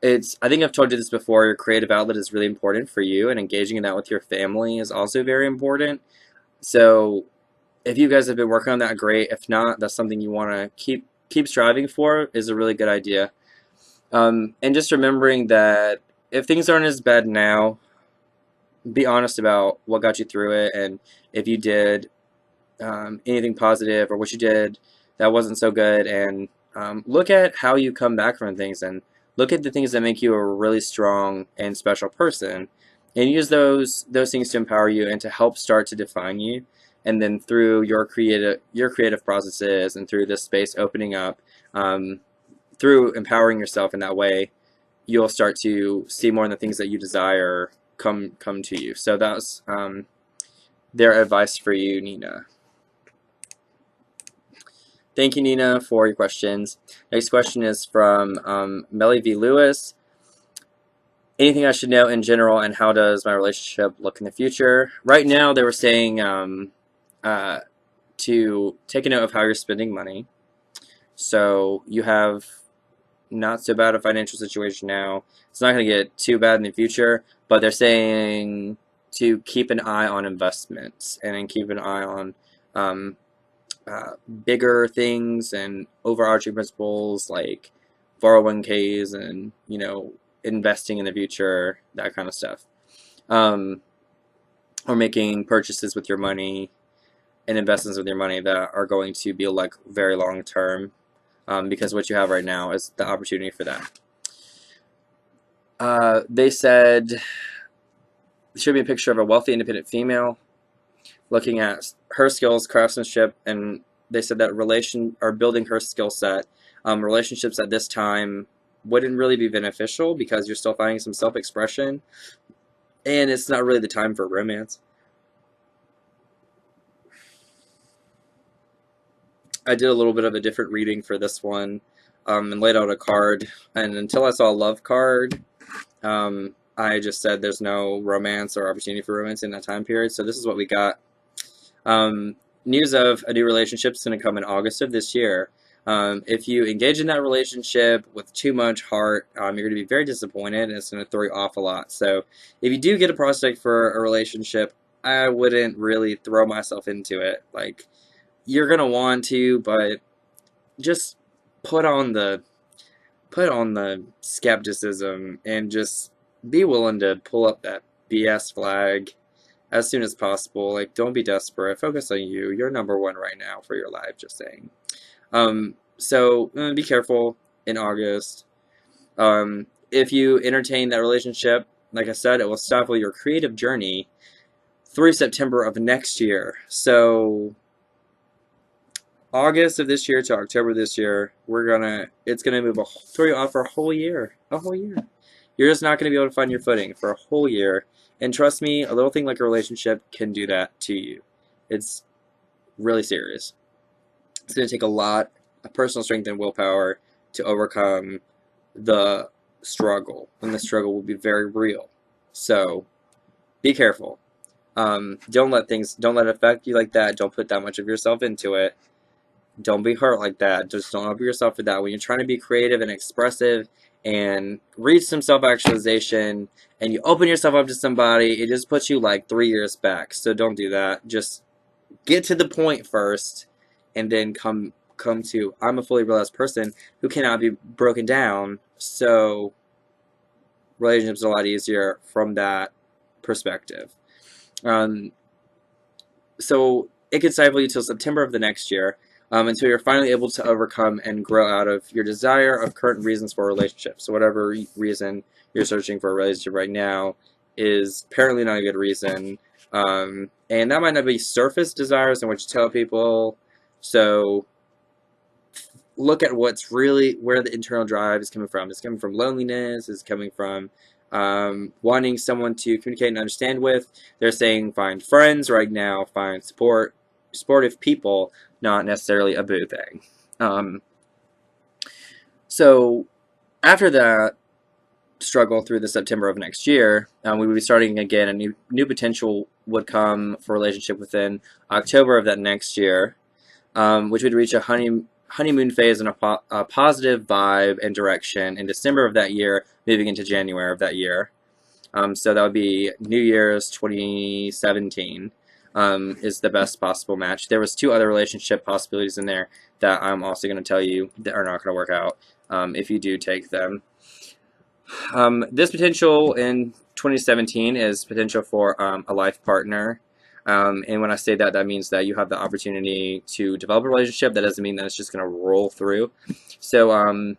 I think I've told you this before, your creative outlet is really important for you, and engaging in that with your family is also very important. So if you guys have been working on that, great. If not, that's something you want to keep striving for, is a really good idea. And just remembering that if things aren't as bad now, be honest about what got you through it, and if you did anything positive or what you did that wasn't so good, and look at how you come back from things, and look at the things that make you a really strong and special person, and use those things to empower you and to help start to define you. And then through your creative processes, and through this space opening up, through empowering yourself in that way, you'll start to see more of the things that you desire come to you. So that's their advice for you, Nina. Thank you, Nina, for your questions. Next question is from Melly V. Lewis. Anything I should know in general, and how does my relationship look in the future? Right now, they were saying to take a note of how you're spending money. So you have not so bad a financial situation now. It's not going to get too bad in the future, but they're saying to keep an eye on investments, and then keep an eye on bigger things and overarching principles like 401ks and investing in the future, that kind of stuff, or making purchases with your money and investments with your money that are going to be like very long term, because what you have right now is the opportunity for that. They said there should be a picture of a wealthy independent female looking at her skills, craftsmanship, and they said that building her skill set, relationships at this time wouldn't really be beneficial, because you're still finding some self-expression, and it's not really the time for romance. I did a little bit of a different reading for this one, and laid out a card, and until I saw a love card, I just said there's no romance or opportunity for romance in that time period. So this is what we got. News of a new relationship is going to come in August of this year. If you engage in that relationship with too much heart, you're going to be very disappointed, and it's going to throw you off a lot. So if you do get a prospect for a relationship, I wouldn't really throw myself into it. Like, you're going to want to, but just put on the skepticism, and just be willing to pull up that BS flag as soon as possible. Like, don't be desperate. Focus on you. You're number one right now for your life, just saying. So be careful in August. If you entertain that relationship, like I said, it will stifle your creative journey through September of next year. So August of this year to October this year, it's gonna throw you off for a whole year. You're just not gonna be able to find your footing for a whole year. And trust me, a little thing like a relationship can do that to you. It's really serious. It's gonna take a lot of personal strength and willpower to overcome the struggle, and the struggle will be very real. So be careful. Don't let it affect you like that. Don't put that much of yourself into it. Don't be hurt like that. Just don't open yourself for that. When you're trying to be creative and expressive and reach some self-actualization and you open yourself up to somebody, it just puts you like 3 years back. So don't do that. Just get to the point first, and then come to, I'm a fully realized person who cannot be broken down. So relationships are a lot easier from that perspective. So it could stifle you till September of the next year, until you're finally able to overcome and grow out of your desire of current reasons for a relationship. So whatever reason you're searching for a relationship right now is apparently not a good reason. And that might not be surface desires and what you tell people. So look at what's really, where the internal drive is coming from. It's coming from loneliness. It's coming from wanting someone to communicate and understand with. They're saying find friends right now, find supportive people, not necessarily a boo thing. So after that struggle through the September of next year, we would be starting again. A new potential would come for a relationship within October of that next year, which would reach a honeymoon phase and a positive vibe and direction in December of that year, moving into January of that year. So that would be New Year's 2017. Is the best possible match. There was 2 other relationship possibilities in there that I'm also going to tell you that are not going to work out if you do take them. This potential in 2017 is potential for a life partner. And when I say that, that means that you have the opportunity to develop a relationship. That doesn't mean that it's just going to roll through. So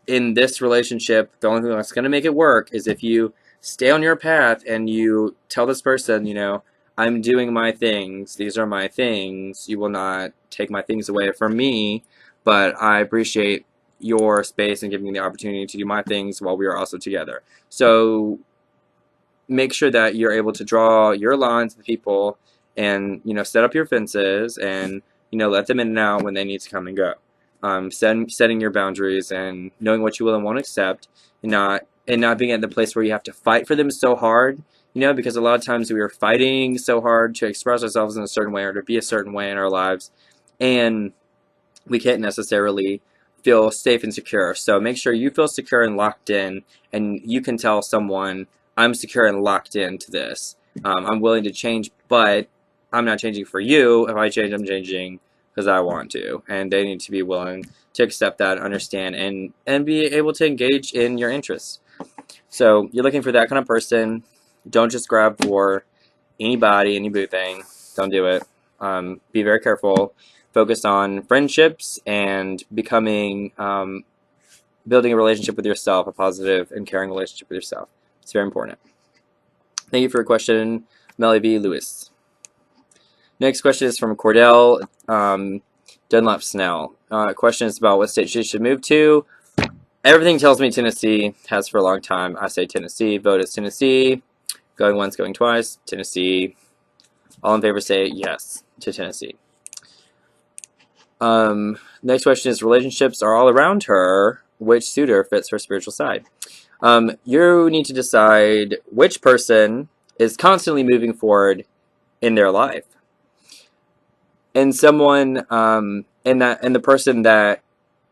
in this relationship, the only thing that's going to make it work is if you stay on your path and you tell this person, you know, I'm doing my things. These are my things. You will not take my things away from me, but I appreciate your space and giving me the opportunity to do my things while we are also together. So make sure that you're able to draw your lines with people and, you know, set up your fences and, you know, let them in and out when they need to come and go. Setting your boundaries and knowing what you will and won't accept, and not being at the place where you have to fight for them so hard. You know, because a lot of times we are fighting so hard to express ourselves in a certain way or to be a certain way in our lives, and we can't necessarily feel safe and secure. So make sure you feel secure and locked in, and you can tell someone, I'm secure and locked into this. I'm willing to change, but I'm not changing for you. If I change, I'm changing because I want to, and they need to be willing to accept that, understand, and be able to engage in your interests. So you're looking for that kind of person. Don't just grab for anybody, any boo thing. Don't do it. Be very careful. Focus on friendships and becoming, building a relationship with yourself, a positive and caring relationship with yourself. It's very important. Thank you for your question, Melly V. Lewis. Next question is from Cordell Dunlap Snell. Question is about what state she should move to. Everything tells me Tennessee, has for a long time. I say Tennessee. Vote is Tennessee. Going once, going twice. Tennessee. All in favor say yes to Tennessee. Next question is, relationships are all around her. Which suitor fits her spiritual side? You need to decide which person is constantly moving forward in their life. And someone, and the person that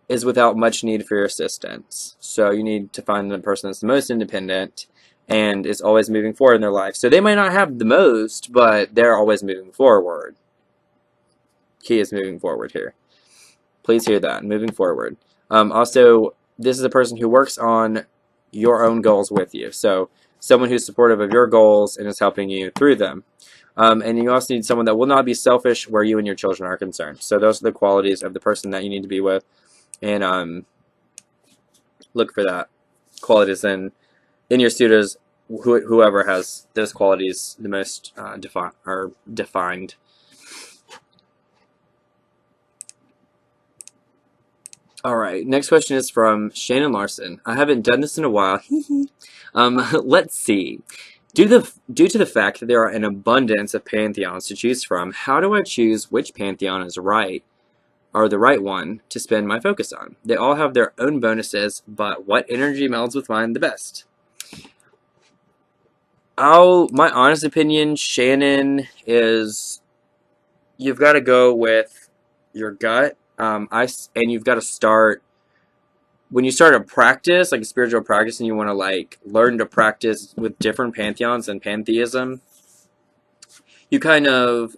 is without much need for your assistance. So you need to find the person that's the most independent and is always moving forward in their life. So they might not have the most, but they're always moving forward. Key is moving forward here. Please hear that, moving forward. Also, this is a person who works on your own goals with you. So someone who's supportive of your goals and is helping you through them. And you also need someone that will not be selfish where you and your children are concerned. So those are the qualities of the person that you need to be with. And look for that qualities in your suitors, whoever has those qualities the most defined. All right, next question is from Shannon Larson. I haven't done this in a while. Let's see. Due to the fact that there are an abundance of pantheons to choose from, how do I choose which pantheon is right? are the right one to spend my focus on. They all have their own bonuses, but what energy melds with mine the best? My honest opinion, Shannon, is you've got to go with your gut. And you've got to start when you start a practice, like a spiritual practice, and you want to like learn to practice with different pantheons and pantheism. You kind of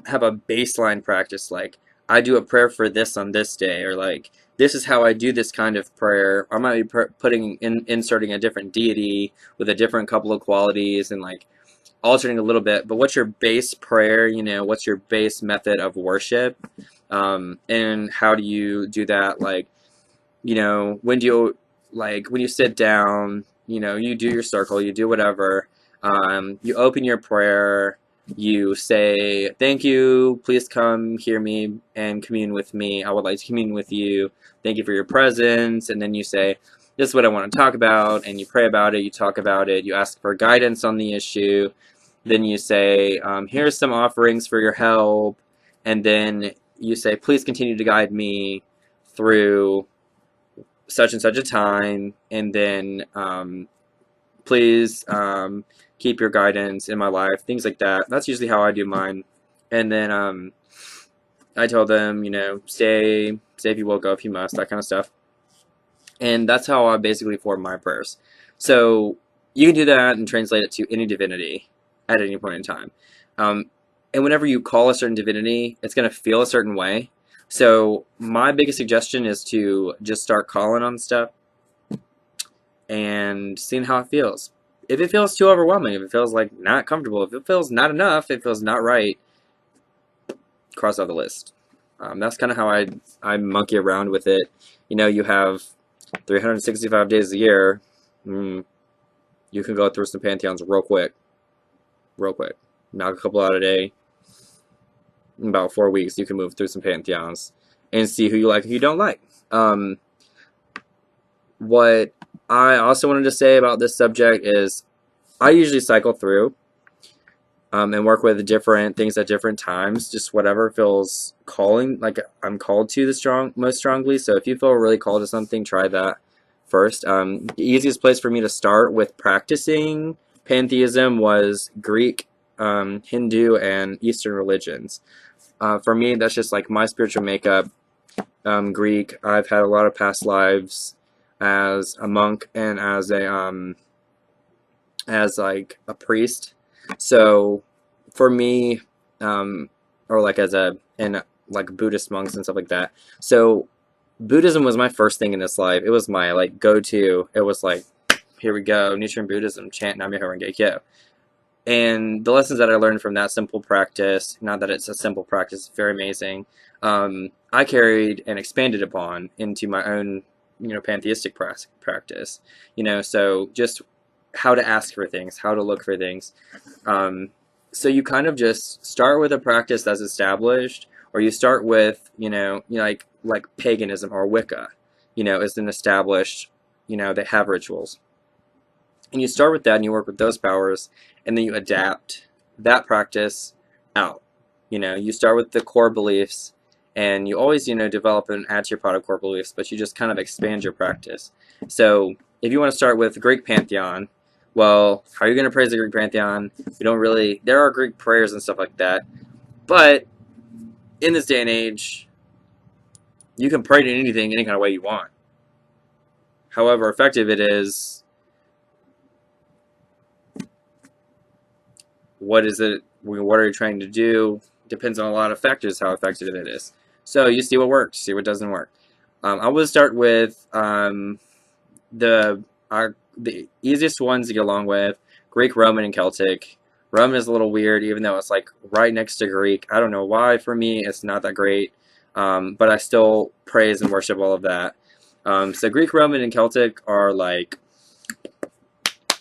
have a baseline practice, like I do a prayer for this on this day, or like this is how I do this kind of prayer. I might be inserting a different deity with a different couple of qualities, and like altering a little bit. But what's your base prayer? What's your base method of worship? And how do you do that? Like, when do you when you sit down? You do your circle, you do whatever. You open your prayer. You say, thank you, please come hear me and commune with me. I would like to commune with you. Thank you for your presence. And then you say, this is what I want to talk about. And you pray about it, you talk about it, you ask for guidance on the issue. Then you say, here's some offerings for your help. And then you say, please continue to guide me through such and such a time. And then please keep your guidance in my life, things like that. That's usually how I do mine. And then I tell them, stay if you will, go if you must, that kind of stuff. And that's how I basically form my prayers. So you can do that and translate it to any divinity at any point in time. And whenever you call a certain divinity, it's going to feel a certain way. So my biggest suggestion is to just start calling on stuff and seeing how it feels. If it feels too overwhelming, if it feels like not comfortable, if it feels not enough, if it feels not right, cross out the list. That's kind of how I monkey around with it. You have 365 days a year. You can go through some pantheons real quick. Knock a couple out a day. In about 4 weeks, you can move through some pantheons and see who you like and who you don't like. What I also wanted to say about this subject is I usually cycle through and work with different things at different times, just whatever feels calling, like I'm called to most strongly. So if you feel really called to something, try that first. The easiest place for me to start with practicing pantheism was Greek, Hindu, and Eastern religions. For me, that's just like my spiritual makeup. Greek, I've had a lot of past lives as a monk and as like a priest. So for me, or like like Buddhist monks and stuff like that. So Buddhism was my first thing in this life. It was my like go-to. It was like, here we go, Nichiren Buddhism, chant Nam-myoho Renge Kyo. And the lessons that I learned from that simple practice, not that it's a simple practice, it's very amazing, I carried and expanded upon into my own, pantheistic practice. So just how to ask for things, how to look for things. So you kind of just start with a practice that's established, or you start with, like paganism or Wicca, is an established, they have rituals. And you start with that and you work with those powers, and then you adapt that practice out. You start with the core beliefs, and you always, develop and add to your pot of core beliefs, but you just kind of expand your practice. So if you want to start with Greek pantheon, well, how are you going to praise the Greek pantheon? There are Greek prayers and stuff like that, but in this day and age, you can pray to anything, any kind of way you want. However effective it is, what is it? What are you trying to do? Depends on a lot of factors how effective it is. So you see what works, see what doesn't work. I would start with the easiest ones to get along with: Greek, Roman, and Celtic. Roman is a little weird, even though it's like right next to Greek. I don't know why. For me, it's not that great, but I still praise and worship all of that. So Greek, Roman, and Celtic are like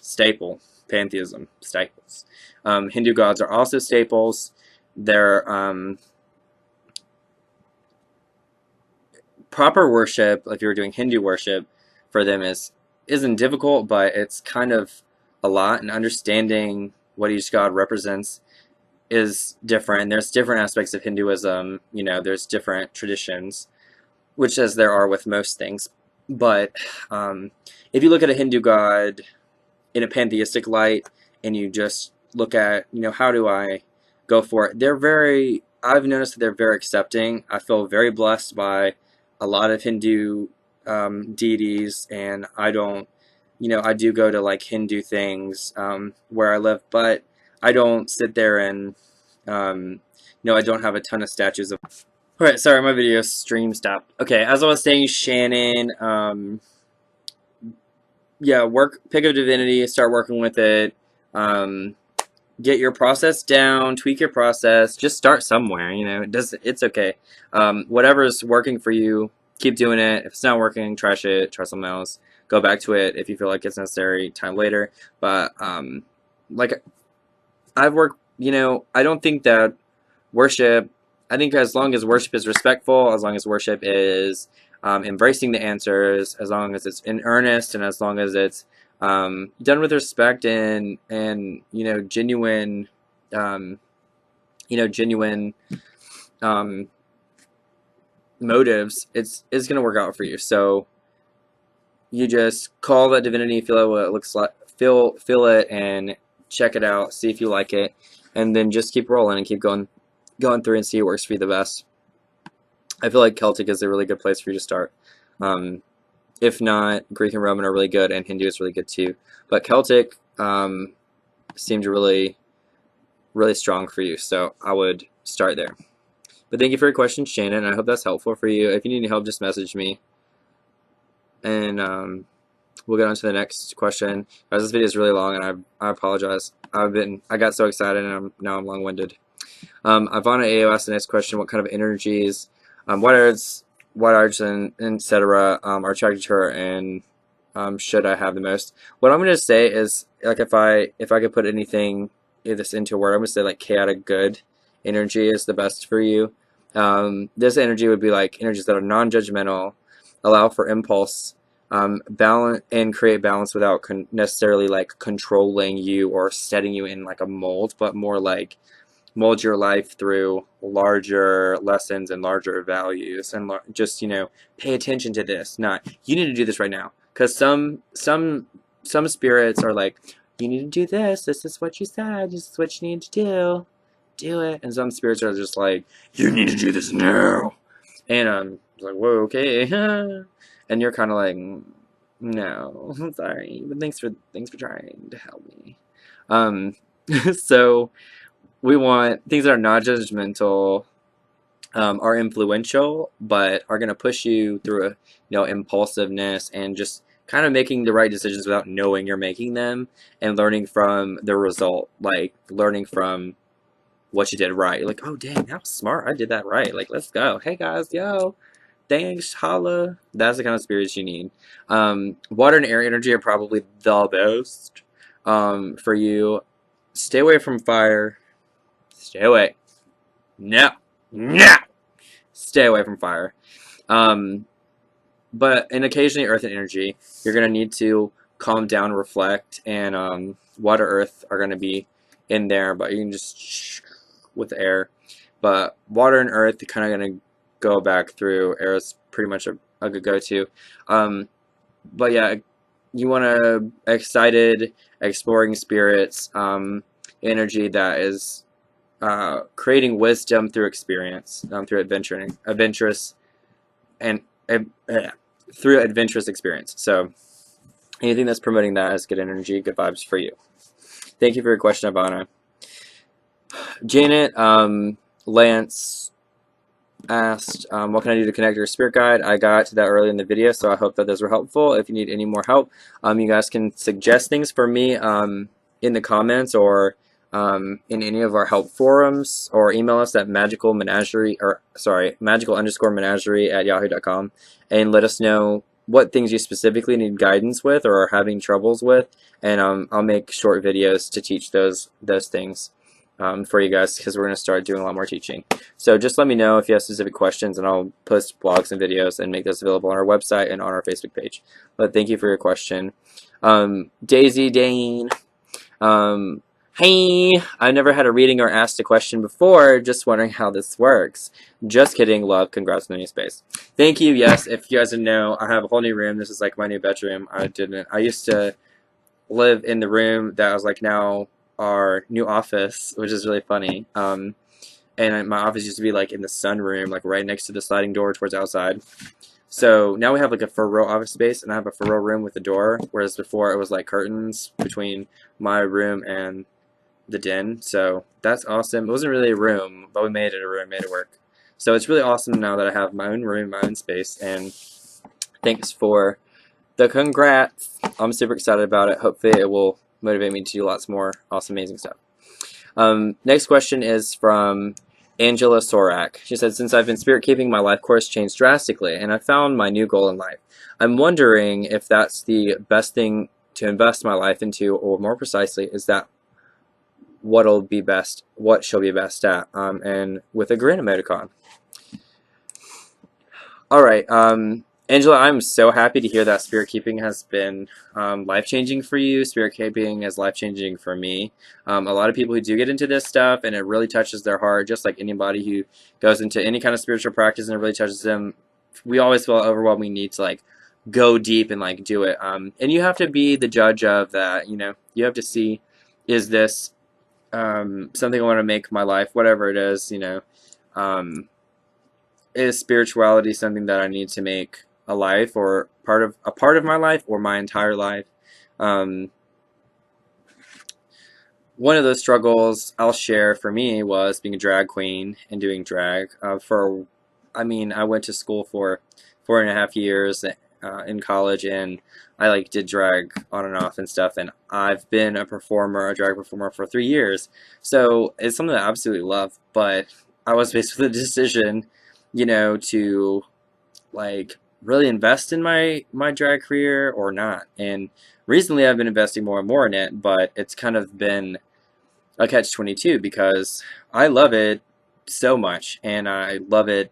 staple pantheism staples. Hindu gods are also staples. They're proper worship, if you're doing Hindu worship, for them isn't difficult, but it's kind of a lot, and understanding what each god represents is different. There's different aspects of Hinduism. You know, there's different traditions, which as there are with most things. But if you look at a Hindu god in a pantheistic light, and you just look at, you know, how do I go for it? I've noticed that they're very accepting. I feel very blessed by a lot of Hindu deities, and I don't, you know, I do go to like Hindu things where I live, but I don't sit there and, you know, I don't have a ton of statues of. Alright, sorry, my video stream stopped. Okay, as I was saying, Shannon, yeah, pick a divinity, start working with it, get your process down, tweak your process, just start somewhere, you know, it's okay. Whatever's working for you, keep doing it. If it's not working, trash it, try something else, go back to it if you feel like it's necessary time later. But, like, I've worked, you know, I don't think that I think as long as worship is respectful, as long as worship is embracing the answers, as long as it's in earnest, and as long as it's done with respect and you know, genuine, motives, it's gonna work out for you. So you just call that divinity, feel it what it looks like, feel it, and check it out, see if you like it, and then just keep rolling and keep going through and see what works for you the best. I feel like Celtic is a really good place for you to start. If not, Greek and Roman are really good, and Hindu is really good too. But Celtic seemed really, really strong for you, so I would start there. But thank you for your question, Shannon. I hope that's helpful for you. If you need any help, just message me. And we'll get on to the next question. Guys, this video is really long, and I apologize. I got so excited, and now I'm long-winded. Ivana AO asked the next question: what kind of energies, what arts and etc. Are attracted to her, and should I have the most? What I'm gonna say is, like, if I could put anything this into a word, I'm gonna say like chaotic good energy is the best for you. This energy would be like energies that are non-judgmental, allow for impulse, balance, and create balance without necessarily like controlling you or setting you in like a mold, but more like mold your life through larger lessons and larger values, and just, you know, pay attention to this, not you need to do this right now, because some spirits are like, you need to do this is what you said, this is what you need to do it. And some spirits are just like, you need to do this now, and it's like, whoa, okay. And you're kind of like, no, I'm sorry, but thanks for trying to help me. So we want things that are not judgmental, are influential, but are going to push you through a, you know, impulsiveness, and just kind of making the right decisions without knowing you're making them, and learning from the result, like learning from what you did right. You're like, oh dang, that was smart, I did that right, like, let's go, hey guys, yo, thanks, holla. That's the kind of spirits you need. Water and air energy are probably the best for you. Stay away from fire. Stay away. No. Stay away from fire. But occasionally earth and energy, you're going to need to calm down, reflect, and water, earth are going to be in there, but you can just with air. But water and earth, you're kind of going to go back through. Air is pretty much a good go-to. But yeah, you want to excited, exploring spirits, energy that is creating wisdom through experience, through adventurous experience. So anything that's promoting that is good energy, good vibes for you. Thank you for your question, Ivana. Janet, Lance asked, what can I do to connect your spirit guide? I got to that early in the video, so I hope that those were helpful. If you need any more help, you guys can suggest things for me in the comments, or in any of our help forums, or email us at magical_menagerie@yahoo.com, and let us know what things you specifically need guidance with or are having troubles with, and I'll make short videos to teach those things for you guys, because we're going to start doing a lot more teaching. So just let me know if you have specific questions, and I'll post blogs and videos and make those available on our website and on our Facebook page. But thank you for your question. Daisy Dane, Hey, I've never had a reading or asked a question before. Just wondering how this works. Just kidding. Love. Congrats on the new space. Thank you. Yes, if you guys didn't know, I have a whole new room. This is like my new bedroom. I used to live in the room that was like now our new office, which is really funny. And my office used to be like in the sunroom, like right next to the sliding door towards outside. So now we have like a for real office space, and I have a for real room with a door, whereas before it was like curtains between my room and the den. So that's awesome. It wasn't really a room, but we made it a room, made it work. So it's really awesome now that I have my own room, my own space, and thanks for the congrats. I'm super excited about it. Hopefully it will motivate me to do lots more awesome, amazing stuff. Next question is from Angela Sorak. She said, since I've been spirit keeping, my life course changed drastically, and I found my new goal in life. I'm wondering if that's the best thing to invest my life into, or more precisely, is that what'll be best, what she'll be best at, and with a grin emoticon. All right, Angela, I'm so happy to hear that spirit keeping has been life-changing for you. Spirit keeping is life-changing for me. A lot of people who do get into this stuff and it really touches their heart, just like anybody who goes into any kind of spiritual practice and it really touches them, we always feel overwhelmed. We need to like go deep and like do it. And you have to be the judge of that. You know, you have to see, is this something I want to make my life, whatever it is, you know, is spirituality something that I need to make a life or a part of my life or my entire life. One of those struggles I'll share for me was being a drag queen and doing drag. I went to school for 4.5 years in college, and I like did drag on and off and stuff, and I've been a drag performer for 3 years. So it's something that I absolutely love, but I was faced with a decision, you know, to like really invest in my drag career or not. And recently I've been investing more and more in it, but it's kind of been a catch-22 because I love it so much, and I love it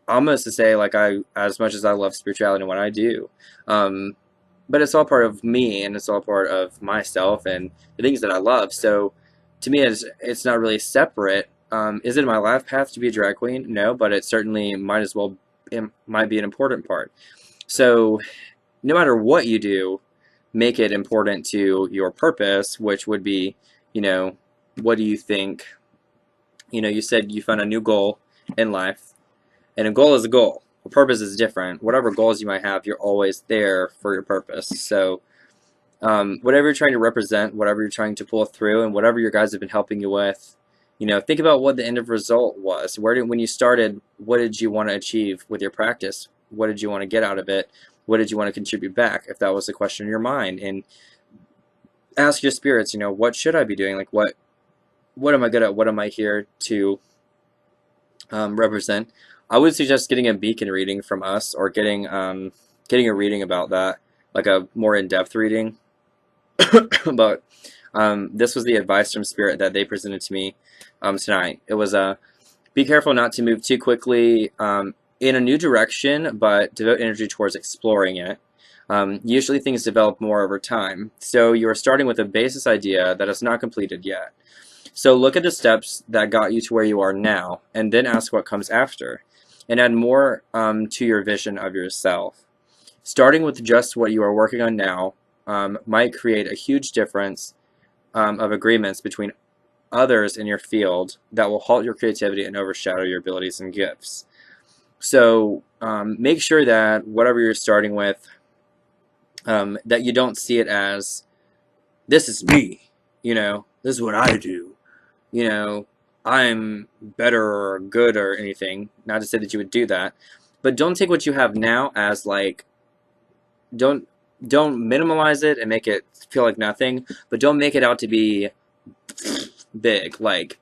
almost to say like as much as I love spirituality and what I do. But it's all part of me, and it's all part of myself and the things that I love. So to me, it's not really separate. Is it my life path to be a drag queen? No, but it certainly might be an important part. So no matter what you do, make it important to your purpose, which would be, you know, what do you think? You know, you said you found a new goal in life, and a goal is a goal. A purpose is different. Whatever goals you might have, you're always there for your purpose. So whatever you're trying to represent, whatever you're trying to pull through, and whatever your guys have been helping you with, you know, think about what the end of result was. When you started, what did you want to achieve with your practice? What did you want to get out of it? What did you want to contribute back, if that was the question in your mind? And ask your spirits, you know, what should I be doing? Like, what am I good at? What am I here to represent? I would suggest getting a beacon reading from us, or getting a reading about that, like a more in-depth reading. But this was the advice from Spirit that they presented to me tonight. It was be careful not to move too quickly in a new direction, but devote energy towards exploring it. Usually things develop more over time. So you are starting with a basis idea that is not completed yet. So look at the steps that got you to where you are now, and then ask what comes after, and add more to your vision of yourself. Starting with just what you are working on now might create a huge difference of agreements between others in your field that will halt your creativity and overshadow your abilities and gifts. So make sure that whatever you're starting with, that you don't see it as, this is me, you know, this is what I do, you know, I'm better or good or anything. Not to say that you would do that, but don't take what you have now as like, don't minimalize it and make it feel like nothing, but don't make it out to be big. Like,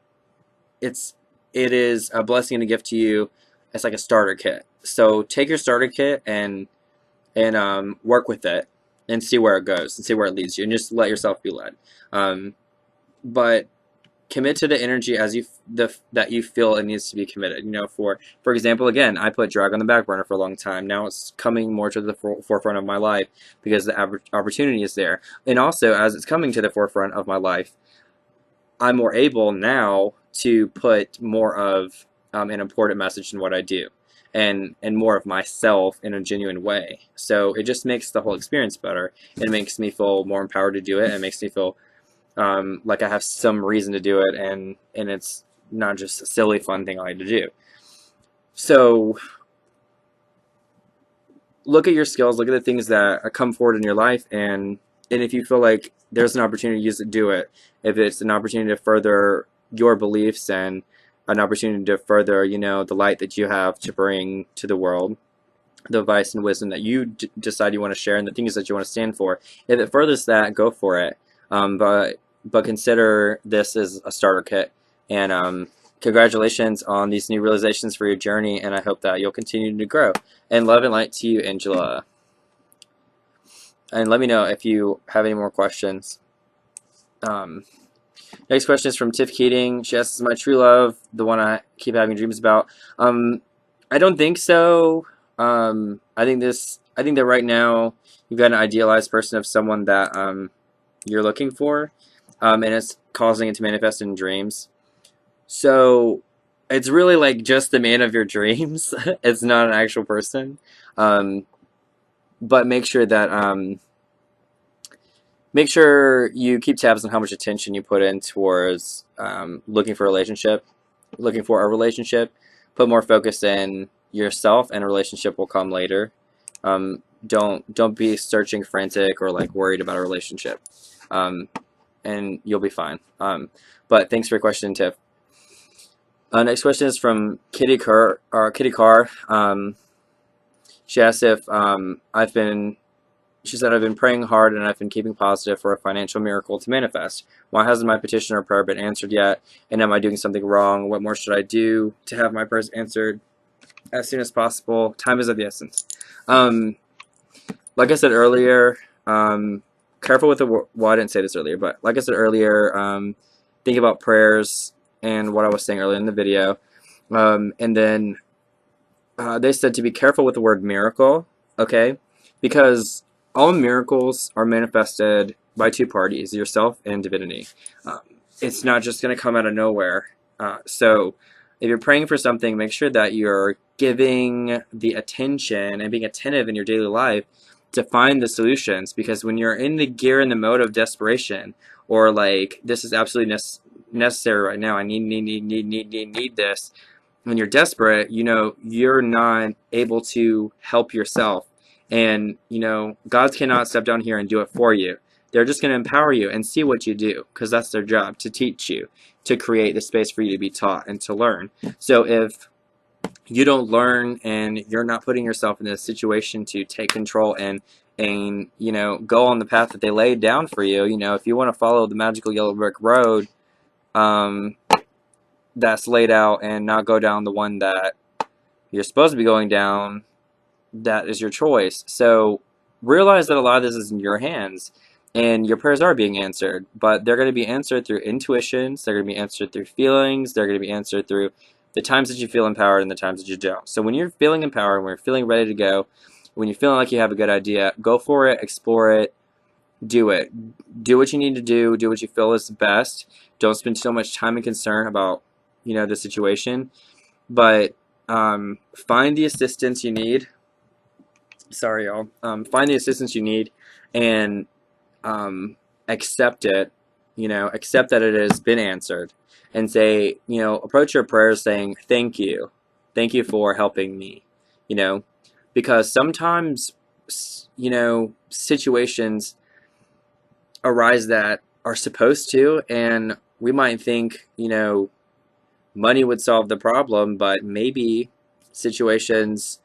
it is a blessing and a gift to you. It's like a starter kit. So take your starter kit and work with it and see where it goes and see where it leads you, and just let yourself be led. But commit to the energy as that you feel it needs to be committed. You know, for example, again, I put drag on the back burner for a long time. Now it's coming more to the forefront of my life because the opportunity is there. And also, as it's coming to the forefront of my life, I'm more able now to put more of an important message in what I do, and more of myself in a genuine way. So it just makes the whole experience better. It makes me feel more empowered to do it, and it makes me feel like I have some reason to do it, and it's not just a silly fun thing I like to do. So look at your skills, look at the things that come forward in your life, and if you feel like there's an opportunity to use it, do it. If it's an opportunity to further your beliefs and an opportunity to further, you know, the light that you have to bring to the world, the advice and wisdom that you decide you want to share, and the things that you want to stand for, if it furthers that, go for it. But consider this as a starter kit. And congratulations on these new realizations for your journey, and I hope that you'll continue to grow. And love and light to you, Angela. And let me know if you have any more questions. Next question is from Tiff Keating. She asks, "Is my true love the one I keep having dreams about?" I don't think so. I think that right now you've got an idealized person of someone that you're looking for, and it's causing it to manifest in dreams. So it's really like just the man of your dreams. It's not an actual person. But make sure that make sure you keep tabs on how much attention you put in towards looking for a relationship. Put more focus in yourself, and a relationship will come later. Don't be searching frantic or like worried about a relationship, and you'll be fine. But thanks for your question, Tiff. Next question is from Kitty Carr. She asked if she said, "I've been praying hard and I've been keeping positive for a financial miracle to manifest. Why hasn't my petition or prayer been answered yet? And am I doing something wrong? What more should I do to have my prayers answered as soon as possible? Time is of the essence." Like I said earlier, careful with the well, I didn't say this earlier, but like I said earlier, think about prayers and what I was saying earlier in the video. And then they said to be careful with the word miracle, okay? Because all miracles are manifested by two parties, yourself and divinity. It's not just going to come out of nowhere. So if you're praying for something, make sure that you're giving the attention and being attentive in your daily life to find the solutions. Because when you're in the gear and the mode of desperation, or like, this is absolutely necessary right now, I need this, when you're desperate, you know, you're not able to help yourself. And, you know, God cannot step down here and do it for you. They're just going to empower you and see what you do, because that's their job, to teach you, to create the space for you to be taught and to learn. So if you don't learn and you're not putting yourself in a situation to take control and you know, go on the path that they laid down for you, you know, if you want to follow the magical yellow brick road that's laid out and not go down the one that you're supposed to be going down, that is your choice. So realize that a lot of this is in your hands, and your prayers are being answered, but they're going to be answered through intuitions, they're going to be answered through feelings, they're going to be answered through the times that you feel empowered and the times that you don't. So when you're feeling empowered, when you're feeling ready to go, when you're feeling like you have a good idea, go for it, explore it, do it. Do what you need to do what you feel is best. Don't spend so much time and concern about, you know, the situation, but find the assistance you need. Sorry, y'all. Find the assistance you need, and accept it. You know, accept that it has been answered, and say, you know, approach your prayers saying, "Thank you for helping me." You know, because sometimes, you know, situations arise that are supposed to, and we might think, you know, money would solve the problem, but maybe situations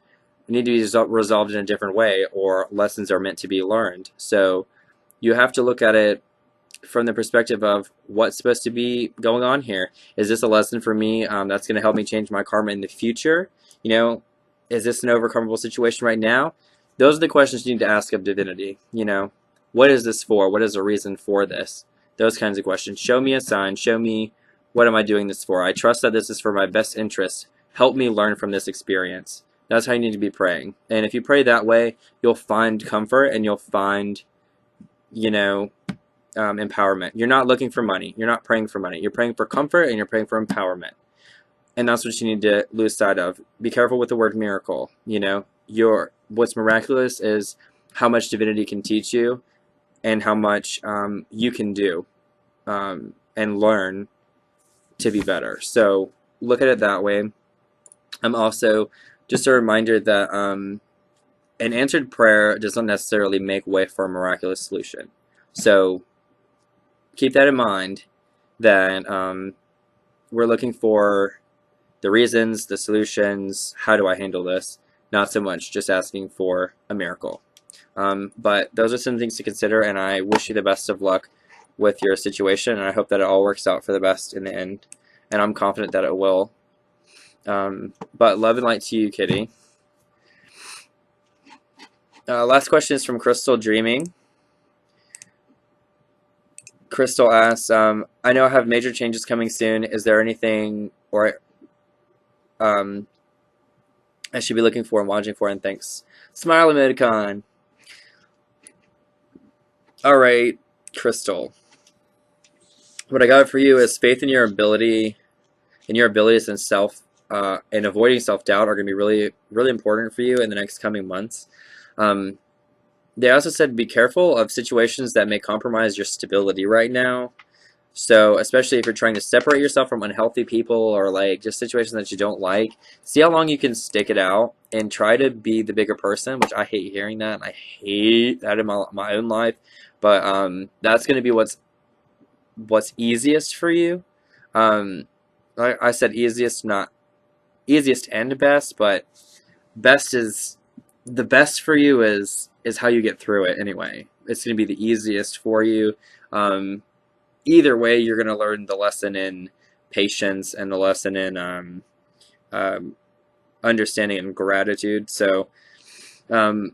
need to be resolved in a different way, or lessons are meant to be learned. So you have to look at it from the perspective of what's supposed to be going on here. Is this a lesson for me that's going to help me change my karma in the future? You know, is this an overcomable situation right now? Those are the questions you need to ask of divinity. You know, what is this for? What is the reason for this? Those kinds of questions. Show me a sign. Show me What am I doing this for? I trust that this is for my best interest. Help me learn from this experience. That's how you need to be praying. And if you pray that way, you'll find comfort and you'll find, empowerment. You're not looking for money. You're not praying for money. You're praying for comfort and you're praying for empowerment. And that's what you need to lose sight of. Be careful with the word miracle. What's miraculous is how much divinity can teach you and how much you can do and learn to be better. So look at it that way. Also just a reminder that an answered prayer does not necessarily make way for a miraculous solution. So keep that in mind, that we're looking for the reasons, the solutions, how do I handle this, not so much just asking for a miracle. But those are some things to consider, and I wish you the best of luck with your situation, and I hope that it all works out for the best in the end, and I'm confident that it will. But love and light to you, Kitty. Last question is from Crystal Dreaming. Crystal asks, I know I have major changes coming soon. Is there anything I should be looking for and watching for? And thanks. Smile emoticon. Alright, Crystal. What I got for you is faith in your abilities and avoiding self-doubt are going to be really, really important for you in the next coming months. They also said be careful of situations that may compromise your stability right now. So especially if you're trying to separate yourself from unhealthy people or just situations that you don't like, see how long you can stick it out and try to be the bigger person, which I hate hearing that. And I hate that in my own life. But that's going to be what's easiest for you. Like I said, easiest, not easiest and best, but best is the best for you is how you get through it anyway. It's going to be the easiest for you. Either way, you're going to learn the lesson in patience and the lesson in understanding and gratitude. So don't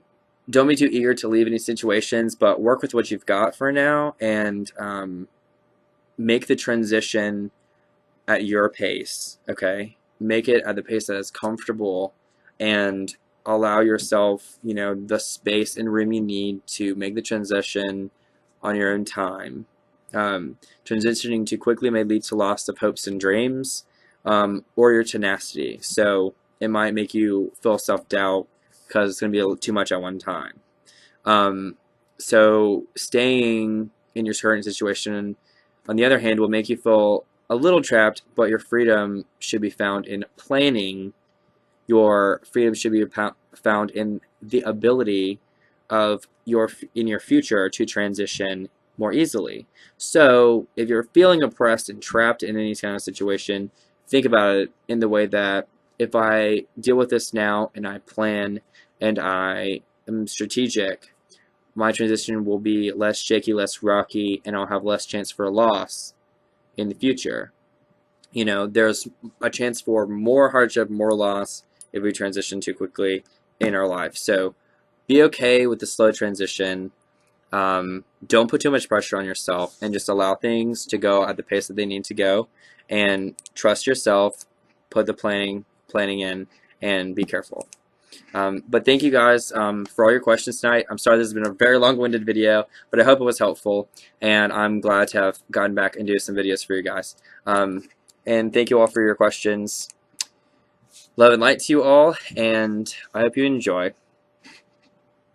be too eager to leave any situations, but work with what you've got for now and make the transition at your pace, okay? Make it at the pace that is comfortable and allow yourself, the space and room you need to make the transition on your own time. Transitioning too quickly may lead to loss of hopes and dreams, or your tenacity. So it might make you feel self-doubt because it's going to be too much at one time. So staying in your current situation, on the other hand, will make you feel a little trapped, but your freedom should be found in planning. Your freedom should be found in the ability of in your future to transition more easily. So if you're feeling oppressed and trapped in any kind of situation, think about it in the way that if I deal with this now and I plan and I am strategic, my transition will be less shaky, less rocky, and I'll have less chance for a loss in the future. There's a chance for more hardship, more loss if we transition too quickly in our life. So be okay with the slow transition. Don't put too much pressure on yourself and just allow things to go at the pace that they need to go, and trust yourself, put the planning in, and be careful. But thank you guys for all your questions tonight. I'm sorry this has been a very long-winded video, but I hope it was helpful, and I'm glad to have gotten back and do some videos for you guys. And thank you all for your questions. Love and light to you all, and I hope you enjoy.